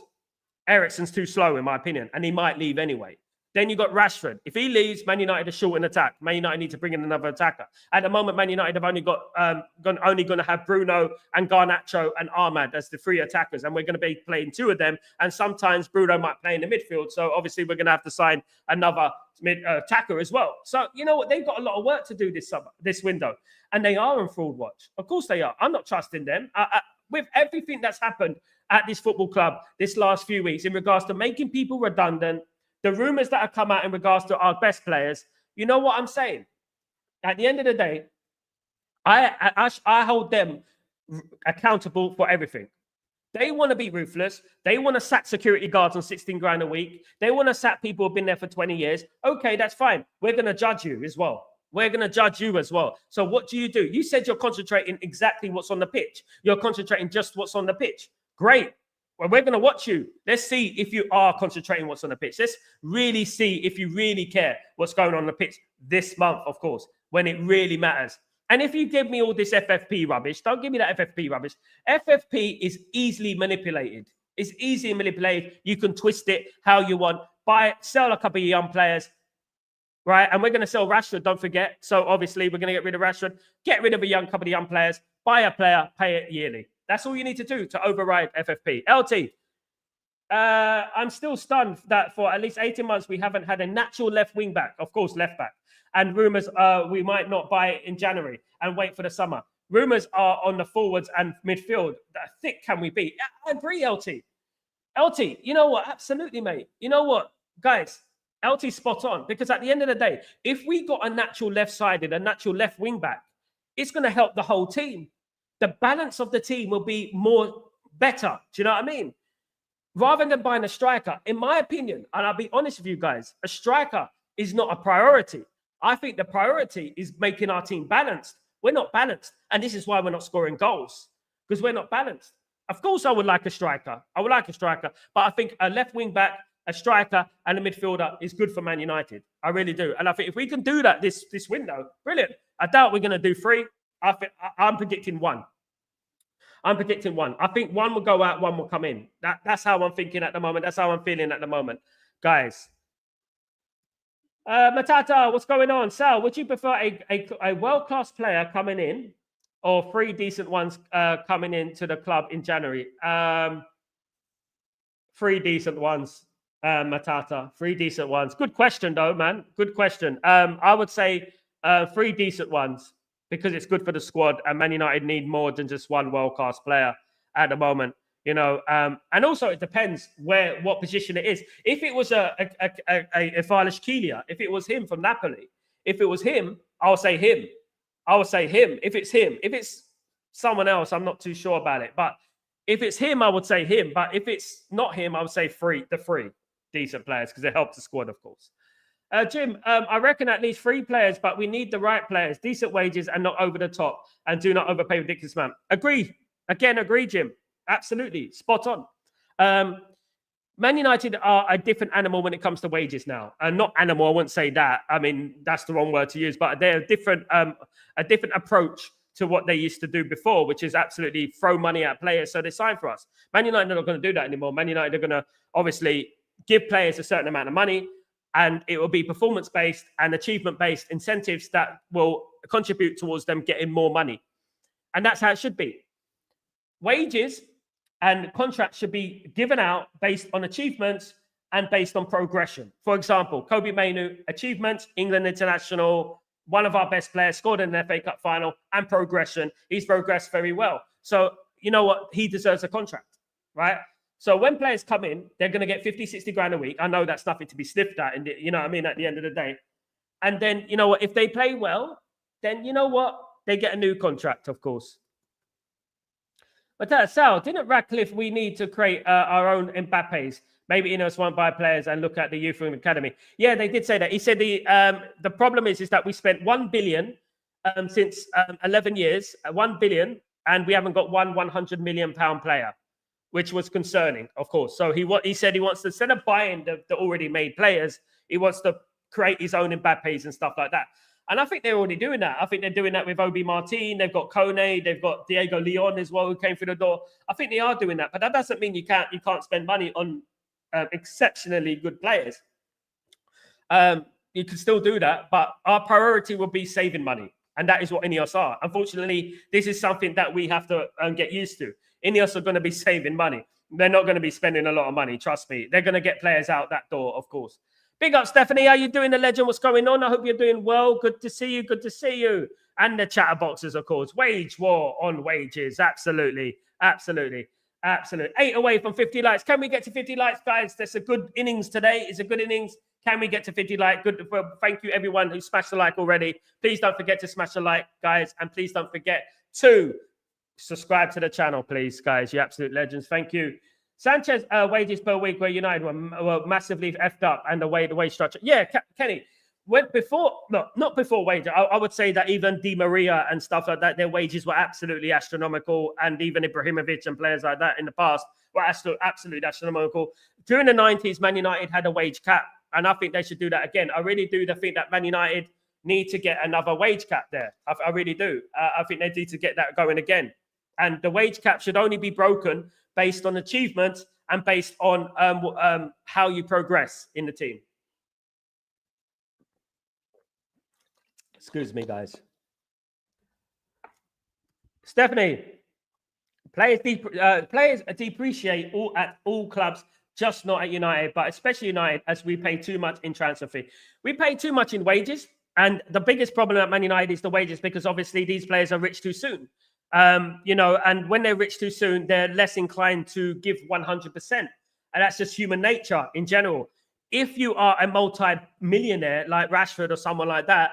Eriksen's too slow, in my opinion, and he might leave anyway. Then you got Rashford. If he leaves, Man United are short in attack. Man United need to bring in another attacker. At the moment, Man United have only got only going to have Bruno and Garnacho and Ahmad as the 3 attackers, and we're going to be playing 2 of them. And sometimes Bruno might play in the midfield. So obviously, we're going to have to sign another attacker as well. So you know what? They've got a lot of work to do this window, and they are on fraud watch. Of course, they are. I'm not trusting them. With everything that's happened at this football club this last few weeks in regards to making people redundant, the rumors that have come out in regards to our best players, you know what I'm saying? At the end of the day, I hold them accountable for everything. They want to be ruthless. They want to sack security guards on 16 grand a week. They want to sack people who've been there for 20 years. Okay, that's fine. We're going to judge you as well. We're going to judge you as well. So what do? You said you're concentrating exactly what's on the pitch. You're concentrating just what's on the pitch. Great. Well, we're going to watch you. Let's see if you are concentrating what's on the pitch. Let's really see if you really care what's going on the pitch this month, of course, when it really matters. And if you give me all this FFP rubbish, don't give me that FFP rubbish. FFP is easily manipulated. It's easily manipulated. You can twist it how you want. Sell a couple of young players, right? And we're going to sell Rashford, don't forget. So obviously, we're going to get rid of Rashford, get rid of a couple of young players, buy a player, pay it yearly. That's all you need to do to override FFP. LT, I'm still stunned that for at least 18 months, we haven't had a natural left wing back, of course, left back. And rumors we might not buy it in January and wait for the summer. Rumors are on the forwards and midfield. How thick can we be? I agree, LT. LT, you know what? Absolutely, mate. You know what, guys? LT's spot on. Because at the end of the day, if we got a natural left-sided, a natural left wing back, it's going to help the whole team. The balance of the team will be better. Do you know what I mean? Rather than buying a striker, in my opinion, and I'll be honest with you guys, a striker is not a priority. I think the priority is making our team balanced. We're not balanced. And this is why we're not scoring goals, because we're not balanced. Of course, I would like a striker. I would like a striker. But I think a left wing back, a striker, and a midfielder is good for Man United. I really do. And I think if we can do that this window, brilliant. I doubt we're going to do 3. I'm predicting 1. I'm predicting 1. I think 1 will go out, 1 will come in. That's how I'm thinking at the moment. That's how I'm feeling at the moment. Guys. Matata, what's going on? Sal, would you prefer a world-class player coming in or 3 decent ones coming into the club in January? 3 decent ones, Matata. 3 decent ones. Good question, though, man. Good question. I would say 3 decent ones, because it's good for the squad, and Man United need more than just 1 world-class player at the moment, you know. And also it depends what position it is. If it was a Kvaratskhelia, if it was him from Napoli, if it was him, I'll say him. I would say him. If it's him, if it's someone else, I'm not too sure about it. But if it's him, I would say him. But if it's not him, I would say the 3 decent players, because it helps the squad, of course. Jim, I reckon at least 3 players, but we need the right players, decent wages and not over the top, and do not overpay ridiculous amount. Agree. Again, agree, Jim. Absolutely. Spot on. Man United are a different animal when it comes to wages now. Not animal, I wouldn't say that. I mean, that's the wrong word to use, but they're a different approach to what they used to do before, which is absolutely throw money at players so they sign for us. Man United are not going to do that anymore. Man United are going to obviously give players a certain amount of money, and it will be performance-based and achievement-based incentives that will contribute towards them getting more money. And that's how it should be. Wages and contracts should be given out based on achievements and based on progression. For example, Kobe Mainoo, achievements, England international, one of our best players, scored in an FA Cup final, and progression. He's progressed very well. So, you know what? He deserves a contract, right? So when players come in, they're going to get 50, 60 grand a week. I know that's nothing to be sniffed at, and you know what I mean, at the end of the day. And then, you know what, if they play well, then you know what? They get a new contract, of course. But Sal, didn't Radcliffe, we need to create our own Mbappes? Maybe Ineos won't buy players and look at the youth academy. Yeah, they did say that. He said the problem is that we spent 1 billion since 11 years, 1 billion, and we haven't got one 100 million pound player, which was concerning, of course. So he said he wants to, instead of buying the already made players, he wants to create his own Mbappes and stuff like that. And I think they're already doing that. I think they're doing that with Obi Martin. They've got Kone. They've got Diego Leon as well, who came through the door. I think they are doing that. But that doesn't mean you can't spend money on exceptionally good players. You can still do that. But our priority will be saving money. And that is what Ineos are. Unfortunately, this is something that we have to get used to. Ineos are going to be saving money. They're not going to be spending a lot of money. Trust me. They're going to get players out that door, of course. Big up, Stephanie. How you doing, the legend? What's going on? I hope you're doing well. Good to see you. Good to see you. And the chatterboxes, of course. Wage war on wages. Absolutely. Absolutely. Absolutely. 8 away from 50 likes. Can we get to 50 likes, guys? That's a good innings today. It's a good innings. Can we get to 50 likes? Good. Well, thank you, everyone who smashed the like already. Please don't forget to smash the like, guys. And please don't forget to subscribe to the channel, please, guys. You absolute legends. Thank you. Sanchez wages per week where United were massively effed up, and the wage structure. Yeah, Kenny, not before wages. I would say that even Di Maria and stuff like that, their wages were absolutely astronomical, and even Ibrahimovic and players like that in the past were absolutely astronomical. During the 90s, Man United had a wage cap, and I think they should do that again. I really do think that Man United need to get another wage cap there. I really do. I think they need to get that going again. And the wage cap should only be broken based on achievements and based on how you progress in the team. Excuse me, guys. Stephanie, players depreciate at all clubs, just not at United, but especially United, as we pay too much in transfer fee. We pay too much in wages, and the biggest problem at Man United is the wages, because obviously these players are rich too soon. And when they're rich too soon, they're less inclined to give 100%. And that's just human nature in general. If you are a multi-millionaire like Rashford or someone like that,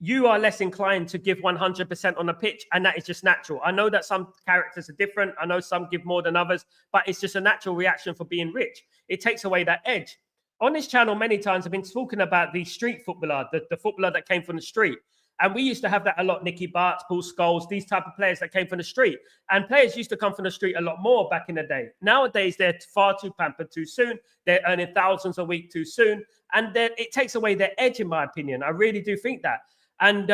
you are less inclined to give 100% on the pitch, and that is just natural. I know that some characters are different. I know some give more than others, but it's just a natural reaction for being rich. It takes away that edge. On this channel, many times I've been talking about the street footballer, the footballer that came from the street. And we used to have that a lot. Nicky Bartz, Paul Scholes, these type of players that came from the street. And players used to come from the street a lot more back in the day. Nowadays, they're far too pampered too soon. They're earning thousands a week too soon. And it takes away their edge, in my opinion. I really do think that. And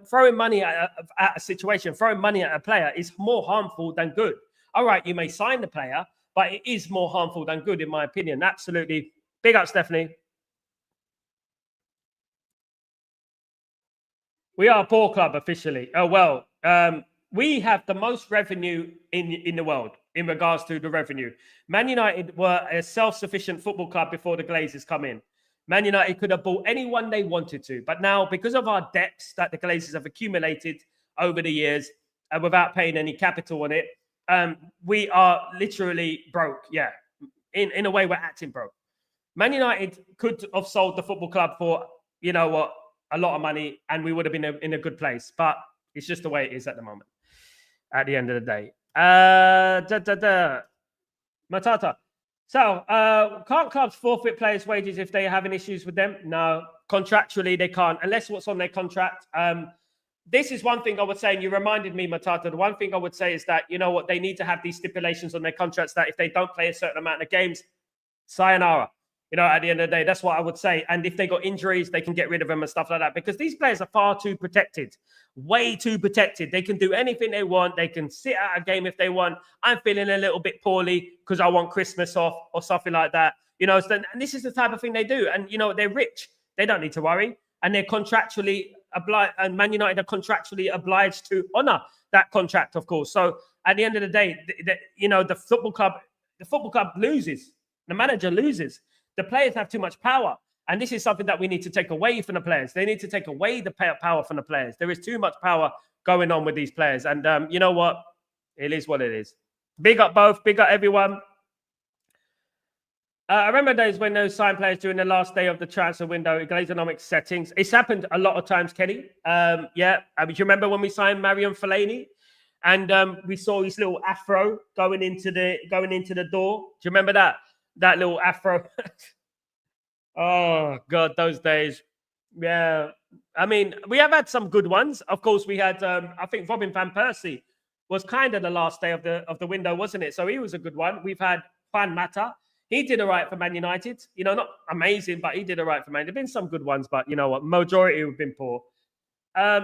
throwing money at a situation, throwing money at a player is more harmful than good. All right, you may sign the player, but it is more harmful than good, in my opinion. Absolutely. Big up, Stephanie. We are a poor club officially. Oh, well, we have the most revenue in the world in regards to the revenue. Man United were a self-sufficient football club before the Glazers come in. Man United could have bought anyone they wanted to. But now, because of our debts that the Glazers have accumulated over the years, and without paying any capital on it, we are literally broke. Yeah, in a way, we're acting broke. Man United could have sold the football club for, you know what, a lot of money, and we would have been in a good place. But it's just the way it is at the moment, at the end of the day. Matata. So, can't clubs forfeit players' wages if they're having issues with them? No, contractually they can't, unless what's on their contract. This is one thing I would say, and you reminded me, Matata, the one thing I would say is that, you know what, they need to have these stipulations on their contracts that if they don't play a certain amount of games, sayonara. You know, at the end of the day, that's what I would say. And if they got injuries, they can get rid of them and stuff like that, because these players are far too protected, way too protected. They can do anything they want. They can sit out a game if they want. I'm feeling a little bit poorly because I want Christmas off or something like that. You know, and this is the type of thing they do. And, you know, they're rich. They don't need to worry. And they're contractually obliged, and Man United are contractually obliged to honor that contract, of course. So at the end of the day, you know, the football club loses. The manager loses. The players have too much power. And this is something that we need to take away from the players. They need to take away the power from the players. There is too much power going on with these players. And you know what? It is what it is. Big up both. Big up everyone. I remember days when those signed players during the last day of the transfer window, Glazonomics settings. It's happened a lot of times, Kenny. Yeah. Do you remember when we signed Marion Fellaini? And we saw his little afro going into the door? Do you remember that? That little afro. Oh, God, those days. Yeah. I mean, we have had some good ones. Of course, we had, I think Robin Van Persie was kind of the last day of the window, wasn't it? So he was a good one. We've had Juan Mata. He did all right for Man United. You know, not amazing, but he did all right for Man. There have been some good ones, but you know what? Majority have been poor.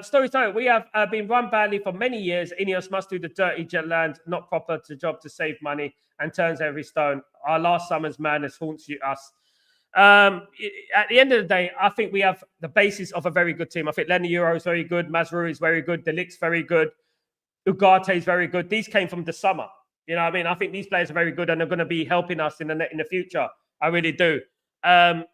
Story, we have been run badly for many years. Ineos must do the dirty jet land, not proper to job to save money, and turns every stone. Our last summer's madness haunts us. At the end of the day, I think we have the basis of a very good team. I think Lenny Euro is very good. Mazraoui is very good. Delict's very good. Ugarte is very good. These came from the summer. You know what I mean? I think these players are very good and they're going to be helping us in the future. I really do. The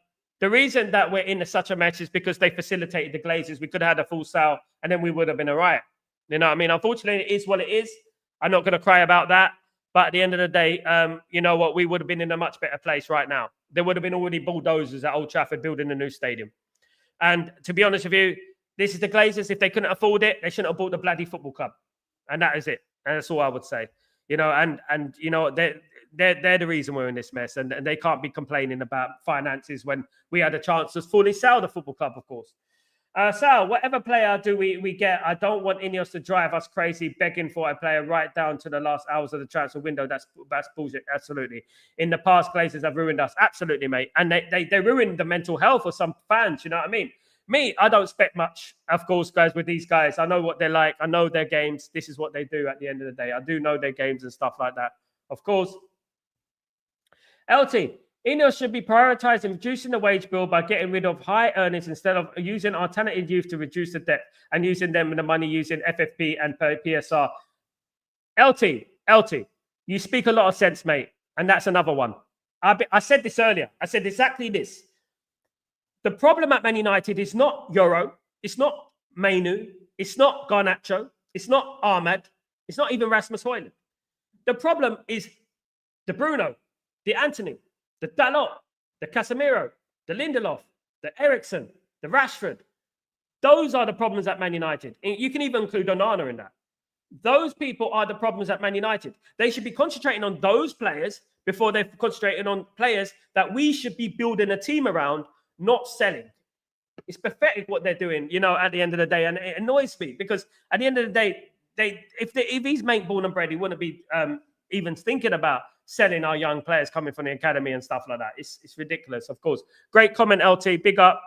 reason that we're in such a mess is because they facilitated the Glazers. We could have had a full sale and then we would have been all right. You know what I mean? Unfortunately, it is what it is. I'm not going to cry about that. But at the end of the day, you know what? We would have been in a much better place right now. There would have been already bulldozers at Old Trafford building a new stadium. And to be honest with you, this is the Glazers. If they couldn't afford it, they shouldn't have bought the bloody football club. And that is it. And that's all I would say. You know, and you know, they're the reason we're in this mess, and they can't be complaining about finances when we had a chance to fully sell the football club, of course. Sal, whatever player do we get, I don't want Ineos to drive us crazy begging for a player right down to the last hours of the transfer window. That's bullshit. Absolutely. In the past, Glazers have ruined us. Absolutely, mate. And they ruined the mental health of some fans. You know what I mean? Me, I don't expect much, of course, guys, with these guys. I know what they're like. I know their games. This is what they do at the end of the day. I do know their games and stuff like that. Of course. LT, Ineos should be prioritizing reducing the wage bill by getting rid of high earnings instead of using alternative youth to reduce the debt and using them with the money using FFP and PSR. LT, you speak a lot of sense, mate. And that's another one. I said this earlier. I said exactly this. The problem at Man United is not Euro. It's not Mainu. It's not Garnacho. It's not Ahmad. It's not even Rasmus Højlund. The problem is the Bruno, the Anthony, the Dalot, the Casemiro, the Lindelof, the Eriksen, the Rashford. Those are the problems at Man United. You can even include Onana in that. Those people are the problems at Man United. They should be concentrating on those players before they're concentrating on players that we should be building a team around, not selling. It's pathetic what they're doing, at the end of the day. And it annoys me because at the end of the day, if he's mate born and bred, he wouldn't be even thinking about selling our young players coming from the academy and stuff like that. It's ridiculous, of course. Great comment, LT. Big up.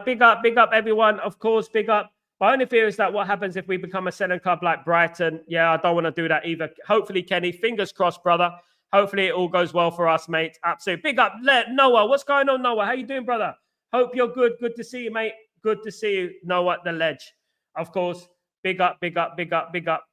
Big up, everyone. Of course, big up. My only fear is that what happens if we become a selling club like Brighton. Yeah, I don't want to do that either. Hopefully, Kenny, fingers crossed, brother. Hopefully, it all goes well for us, mate. Absolutely. Big up, Noah. What's going on, Noah? How you doing, brother? Hope you're good. Good to see you, mate. Good to see you, Noah, the ledge. Of course. Big up.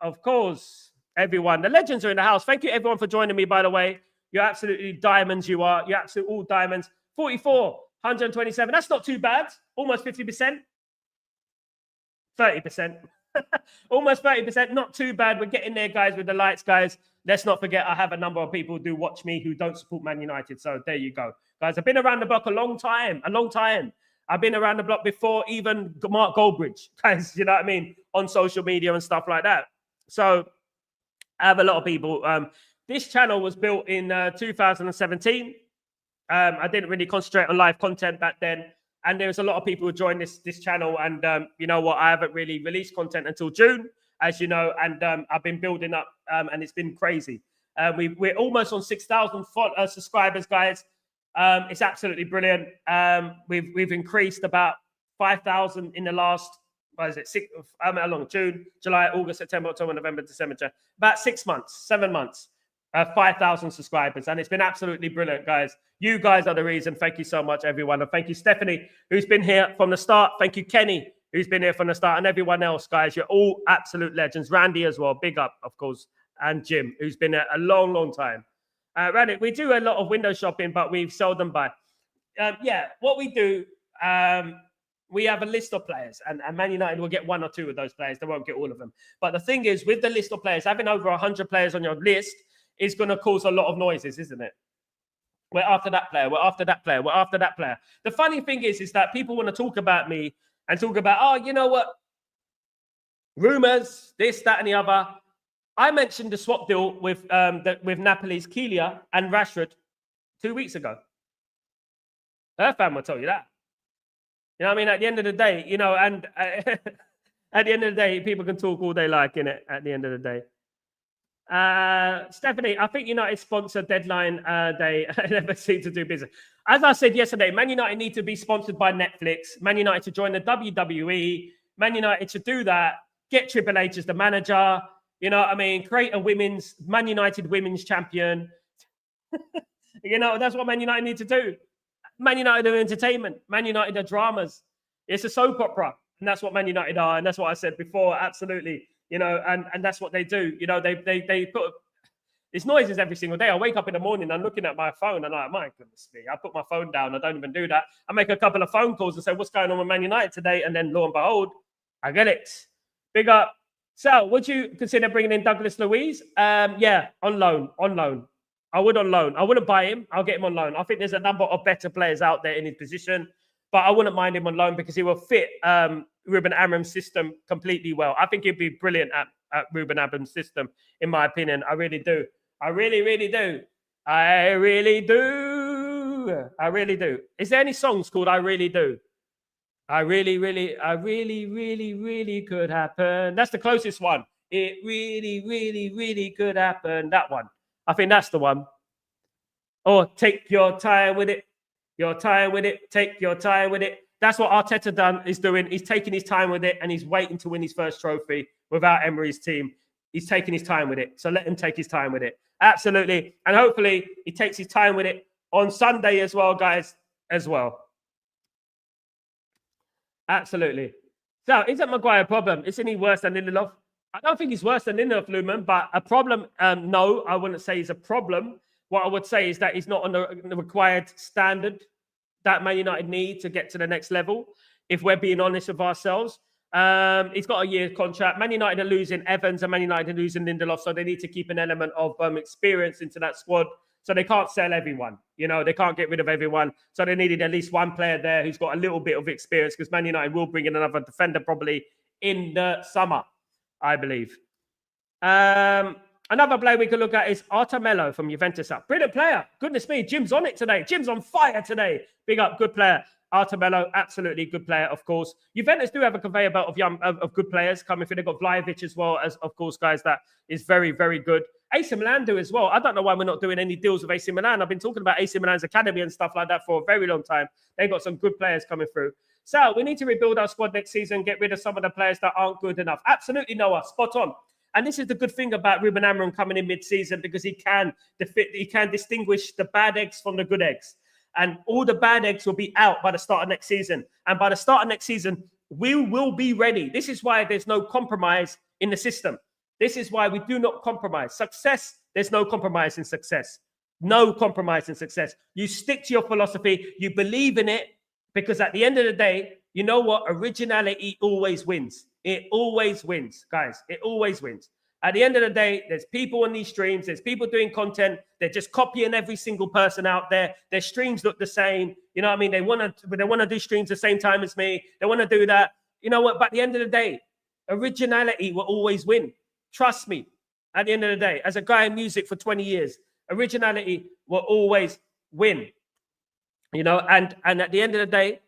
Of course, everyone. The legends are in the house. Thank you, everyone, for joining me, by the way. You're absolutely diamonds, you are. You're absolutely all diamonds. 44, 127. That's not too bad. Almost 50%. 30%. Almost 30%. Not too bad. We're getting there, guys, with the lights, guys. Let's not forget, I have a number of people who do watch me who don't support Man United. So there you go. Guys, I've been around the block a long time. I've been around the block before even Mark Goldbridge, guys, you know what I mean? On social media and stuff like that. So I have a lot of people. This channel was built in 2017. I didn't really concentrate on live content back then. And there's a lot of people who joined this channel. And you know what? I haven't really released content until June, as you know. And I've been building up and it's been crazy. We're almost on 6,000 subscribers, guys. It's absolutely brilliant. We've increased about 5,000 in the last, how long? June, July, August, September, October, November, December, about 7 months, 5,000 subscribers. And it's been absolutely brilliant, guys. You guys are the reason. Thank you so much, everyone. And thank you, Stephanie, who's been here from the start. Thank you, Kenny, who's been here from the start, and everyone else, guys. You're all absolute legends. Randy as well. Big up, of course. And Jim, who's been here a long, long time. Randy, we do a lot of window shopping, but we've seldom buy. What we do, we have a list of players, and Man United will get one or two of those players. They won't get all of them. But the thing is, with the list of players, having over 100 players on your list is going to cause a lot of noises, isn't it? We're after that player. We're after that player. We're after that player. The funny thing is that people want to talk about me and talk about, oh, you know what? Rumors, this, that, and the other. I mentioned the swap deal with Napoli's Keelia and Rashford 2 weeks ago. Her fan will tell you that. You know what I mean? At the end of the day, and at the end of the day, people can talk all they like, innit? At the end of the day. Stephanie, I think United sponsor deadline day never seem to do business. As I said yesterday, Man United need to be sponsored by Netflix. Man United to join the WWE. Man United to do that. Get Triple H as the manager. You know what I mean? Create a Man United women's champion. That's what Man United need to do. Man United are entertainment. Man United are dramas. It's a soap opera. And that's what Man United are. And that's what I said before. Absolutely. And that's what they do. They put it's noises every single day. I wake up in the morning, I'm looking at my phone, and I'm like, my goodness me, I put my phone down. I don't even do that. I make a couple of phone calls and say, what's going on with Man United today? And then lo and behold, I get it. Big up. So would you consider bringing in Douglas Luiz? Yeah, on loan. I would on loan. I wouldn't buy him. I'll get him on loan. I think there's a number of better players out there in his position, but I wouldn't mind him on loan because he will fit Ruben Amorim's system completely well. I think he'd be brilliant at Ruben Abrams' system, in my opinion. I really do. I really, really do. I really do. I really do. Is there any songs called I Really Do? I really, really could happen. That's the closest one. It really, really could happen. That one. I think that's the one. Or take your time with it. Your time with it. Take your time with it. That's what Arteta is doing. He's taking his time with it and he's waiting to win his first trophy without Emery's team. He's taking his time with it. So let him take his time with it. Absolutely. And hopefully he takes his time with it on Sunday as well, guys, as well. Absolutely. So isn't Maguire a problem? Isn't he worse than Lindelof? I don't think he's worse than Lindelof, Lumen, but a problem, no, I wouldn't say he's a problem. What I would say is that he's not on the required standard that Man United need to get to the next level, if we're being honest with ourselves. He's got a year contract. Man United are losing Evans and Man United are losing Lindelof, so they need to keep an element of experience into that squad. So they can't sell everyone. You know, they can't get rid of everyone. So they needed at least one player there who's got a little bit of experience, because Man United will bring in another defender probably in the summer, I believe. Another player we could look at is Artemelo from Juventus. Brilliant player. Goodness me, Jim's on it today. Jim's on fire today. Big up, good player. Artemelo, absolutely good player, of course. Juventus do have a conveyor belt of good players coming through. They've got Vlahovic as well, as of course, guys, that is very, very good. AC Milan do as well. I don't know why we're not doing any deals with AC Milan. I've been talking about AC Milan's academy and stuff like that for a very long time. They've got some good players coming through. So we need to rebuild our squad next season, get rid of some of the players that aren't good enough. Absolutely, Noah, spot on. And this is the good thing about Ruben Amorim coming in mid-season, because he can distinguish the bad eggs from the good eggs. And all the bad eggs will be out by the start of next season. And by the start of next season, we will be ready. This is why there's no compromise in the system. This is why we do not compromise. Success, there's no compromise in success. No compromise in success. You stick to your philosophy. You believe in it, because at the end of the day, you know what? Originality always wins. It always wins, guys. It always wins. At the end of the day, there's people on these streams. There's people doing content. They're just copying every single person out there. Their streams look the same. You know what I mean? They want to do streams the same time as me. They want to do that. You know what? But at the end of the day, originality will always win. Trust me. At the end of the day, as a guy in music for 20 years, originality will always win. You know, and at the end of the day,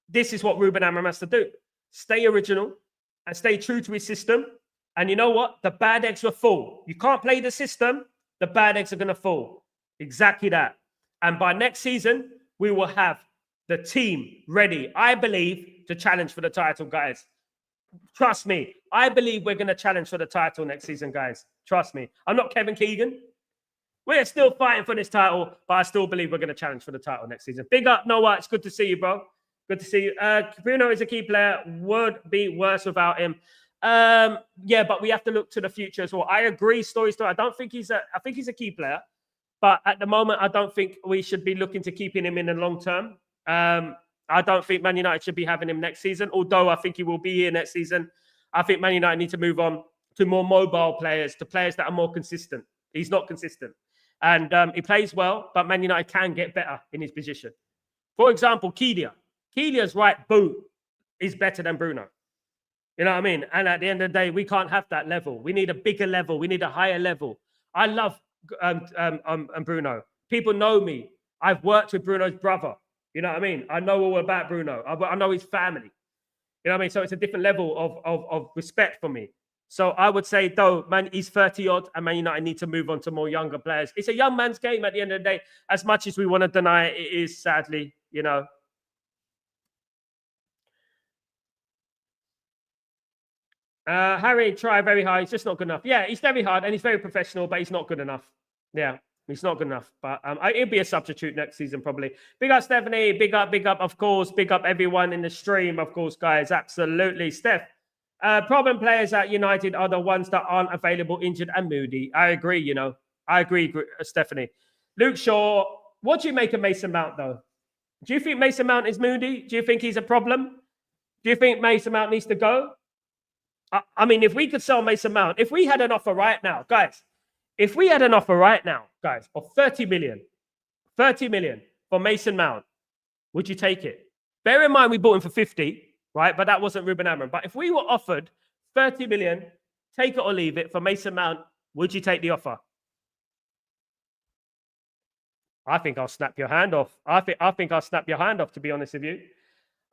this is what Ruben Amorim has to do. Stay original and stay true to his system. And you know what? The bad eggs will fall. You can't play the system. The bad eggs are going to fall. Exactly that. And by next season, we will have the team ready, I believe, to challenge for the title, guys. Trust me. I believe we're going to challenge for the title next season, guys. Trust me. I'm not Kevin Keegan. We're still fighting for this title, but I still believe we're going to challenge for the title next season. Big up, Noah. It's good to see you, bro. Good to see you. Bruno is a key player. Would be worse without him. Yeah, but we have to look to the future as well. I agree, story. I don't think I think he's a key player, but at the moment, I don't think we should be looking to keeping him in the long term. I don't think Man United should be having him next season, although I think he will be here next season. I think Man United need to move on to more mobile players, to players that are more consistent. He's not consistent. And he plays well, but Man United can get better in his position. For example, Keelia. Keelia's right boot is better than Bruno. You know what I mean? And at the end of the day, we can't have that level. We need a bigger level. We need a higher level. I love Bruno. People know me. I've worked with Bruno's brother. You know what I mean? I know all about Bruno. I know his family. You know what I mean? So it's a different level of respect for me. So I would say, though, man, he's 30-odd, and Man United need to move on to more younger players. It's a young man's game at the end of the day. As much as we want to deny it, it is, sadly, you know. Harry tried very hard. He's just not good enough. Yeah, he's very hard, and he's very professional, but he's not good enough. Yeah, he's not good enough. But he'll be a substitute next season, probably. Big up, Stephanie. Big up, of course. Big up everyone in the stream, of course, guys. Absolutely. Steph. Problem players at United are the ones that aren't available, injured and moody. I agree, you know. I agree, Stephanie. Luke Shaw, what do you make of Mason Mount, though? Do you think Mason Mount is moody? Do you think he's a problem? Do you think Mason Mount needs to go? I mean, if we could sell Mason Mount, if we had an offer right now, guys, if we had an offer right now, guys, of 30 million for Mason Mount, would you take it? Bear in mind, we bought him for 50, right? But that wasn't Ruben Amorim. But if we were offered 30 million take it or leave it for Mason Mount. Would you take the offer? I think I'll snap your hand off. I think I'll snap your hand off, to be honest with you.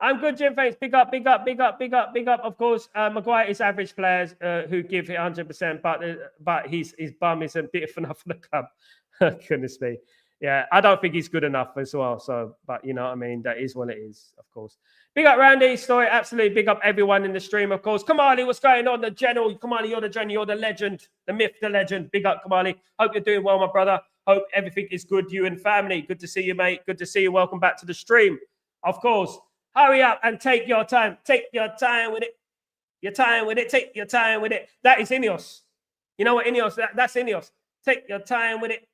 I'm good, Jim. Thanks. Big up, big up, big up, big up, big up. Of course, Maguire is average players who give it 100%, but his bum is a bit enough for the club. Goodness me. Yeah, I don't think he's good enough as well. So, but you know what I mean? That is what it is, of course. Big up Randy, story. Absolutely. Big up everyone in the stream, of course. Kamali, what's going on? The general. Kamali, you're the general. You're the legend, the myth, the legend. Big up, Kamali. Hope you're doing well, my brother. Hope everything is good, you and family. Good to see you, mate. Good to see you. Welcome back to the stream. Of course. Hurry up and take your time. Take your time with it. Your time with it. Take your time with it. That is Ineos. You know what Ineos? That's Ineos. Take your time with it.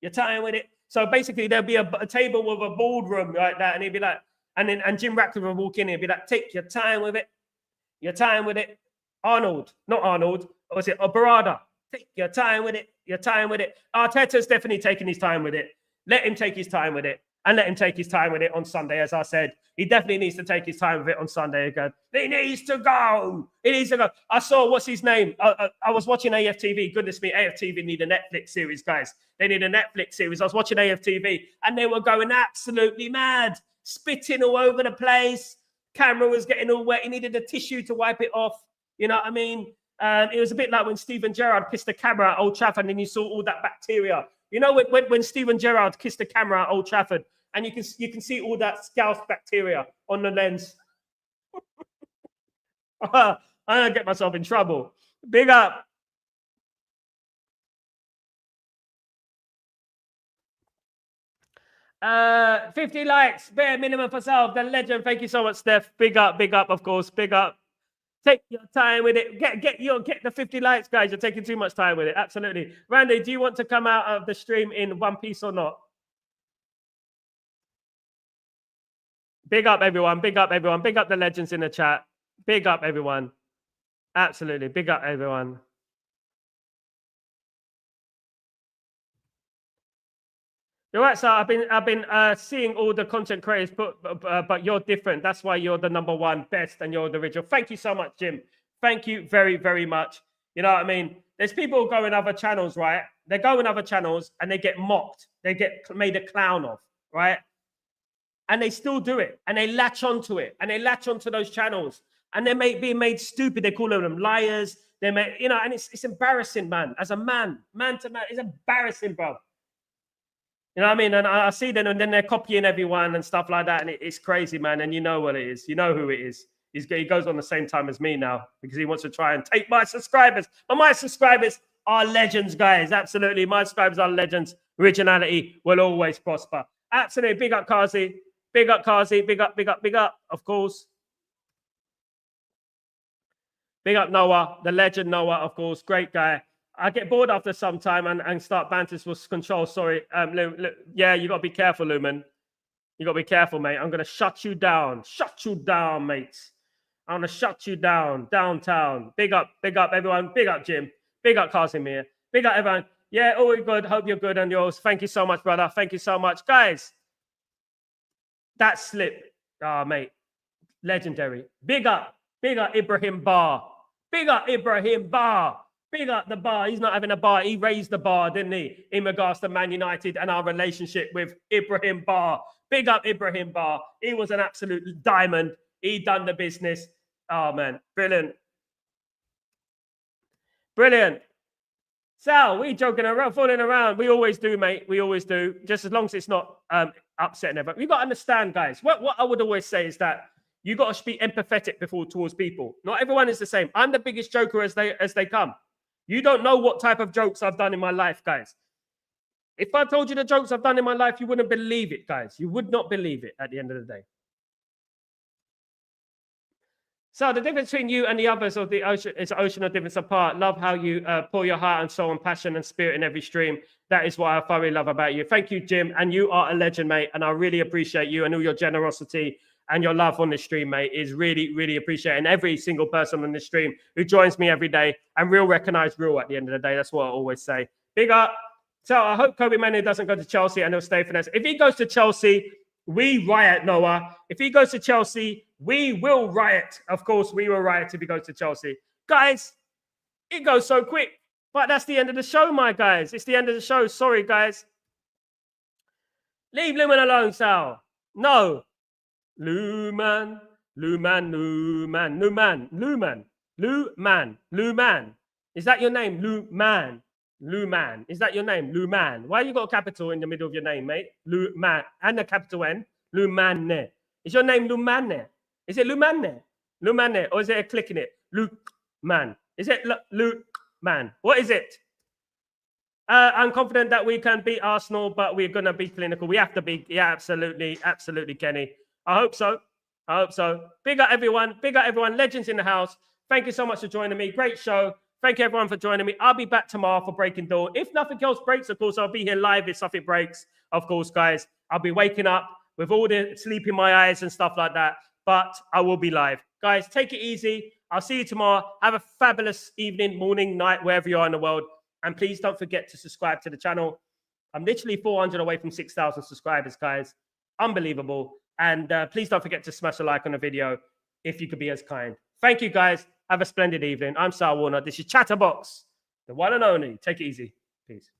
Your time with it. So basically, there'll be a table with a boardroom like that, and he'd be like, and Jim Ratcliffe will walk in and be like, take your time with it. Your time with it. Arnold, not Arnold. Or was it Barada? Take your time with it. Your time with it. Arteta's definitely taking his time with it. Let him take his time with it. And let him take his time with it on Sunday, as I said. He definitely needs to take his time with it on Sunday again. He needs to go. He needs to go. I saw, what's his name? I was watching AFTV. Goodness me, AFTV need a Netflix series, guys. They need a Netflix series. I was watching AFTV, and they were going absolutely mad. Spitting all over the place. Camera was getting all wet. He needed a tissue to wipe it off. You know what I mean? It was a bit like when Steven Gerrard kissed the camera at Old Trafford, and then you saw all that bacteria. You know, when Steven Gerrard kissed the camera at Old Trafford, and you can see all that scouse bacteria on the lens. I'm going to get myself in trouble. Big up. Uh, 50 likes, bare minimum for Sal, the legend. Thank you so much, Steph. Big up, of course. Big up. Take your time with it. Get the 50 likes, guys. You're taking too much time with it. Absolutely. Randy, do you want to come out of the stream in one piece or not? Big up, everyone. Big up, everyone. Big up the legends in the chat. Big up, everyone. Absolutely. Big up, everyone. You're right, sir. I've been seeing all the content creators, but you're different. That's why you're the number one best, and you're the original. Thank you so much, Jim. Thank you very, very much. You know what I mean? There's people who go in other channels, right? They go in other channels and they get mocked. They get made a clown of, right? And they still do it, and they latch onto it, and they latch onto those channels, and they're being made stupid. They call them liars. They make, you know, and it's embarrassing, man. As a man to man, it's embarrassing, bro. You know what I mean? And I see them, and then they're copying everyone and stuff like that, and it's crazy, man. And you know what it is. You know who it is. He goes on the same time as me now because he wants to try and take my subscribers. But my subscribers are legends, guys. Absolutely, my subscribers are legends. Originality will always prosper. Absolutely, big up, Kazi. Big up, Kazi. Big up, big up, big up, of course. Big up, Noah, the legend Noah, of course. Great guy. I get bored after some time and start banters with control. Sorry. Yeah, you got to be careful, Lumen. You got to be careful, mate. I'm going to shut you down. Shut you down, mates. I'm going to shut you down, downtown. Big up, everyone. Big up, Jim. Big up, Casimir. Big up, everyone. Yeah, all good. Hope you're good and yours. Thank you so much, brother. Thank you so much. Guys, that slip. Oh, mate. Legendary. Big up Ibrahim Bar. Big up Ibrahim Bar. Big up the bar. He's not having a bar. He raised the bar, didn't he? In regards to Man United and our relationship with Ibrahim Bar. Big up Ibrahim Bar. He was an absolute diamond. He done the business. Oh, man. Brilliant. Brilliant. Sal, we joking around, fooling around. We always do, mate. We always do. Just as long as it's not upsetting everyone. You've got to understand, guys. What I would always say is that you got to be empathetic towards people. Not everyone is the same. I'm the biggest joker as they come. You don't know what type of jokes I've done in my life, guys. If I told you the jokes I've done in my life, you wouldn't believe it, guys. You would not believe it at the end of the day. So the difference between you and the others of the ocean is an ocean of difference apart. Love how you pour your heart and soul and passion and spirit in every stream. That is what I thoroughly love about you. Thank you, Jim. And you are a legend, mate. And I really appreciate you and all your generosity and your love on this stream, mate, is really, really appreciated. And every single person on this stream who joins me every day and real recognize real at the end of the day. That's what I always say. Big up. So I hope Kobe Manu doesn't go to Chelsea and he'll stay for this. If he goes to Chelsea, we riot, Noah. If he goes to Chelsea, we will riot. Of course, we will riot if he goes to Chelsea. Guys, It goes so quick. But that's the end of the show, my guys. It's the end of the show. Sorry, guys. Leave Luman alone, Sal. No. Luman. Is that your name? Luman. Is that your name? Luman. Why you got a capital in the middle of your name, mate? Luman. And a capital N. Lumane. Is your name Lumane? Is it Lumane? Lumane. Or is it a click in it? Luman. Is it Luman? What is it? I'm confident that we can beat Arsenal, but we're going to be clinical. We have to be. Yeah, absolutely. Absolutely, Kenny. I hope so. Big up everyone. Legends in the house. Thank you so much for joining me. Great show. Thank you everyone for joining me. I'll be back tomorrow for Breaking Dawn. If nothing else breaks, of course, I'll be here live if something breaks. Of course, guys, I'll be waking up with all the sleep in my eyes and stuff like that. But I will be live. Guys, take it easy. I'll see you tomorrow. Have a fabulous evening, morning, night, wherever you are in the world. And please don't forget to subscribe to the channel. I'm literally 400 away from 6,000 subscribers, guys. Unbelievable. And please don't forget to smash a like on the video if you could be as kind. Thank you, guys. Have a splendid evening. I'm Sal Warner. This is Chatterbox, the one and only. Take it easy. Peace.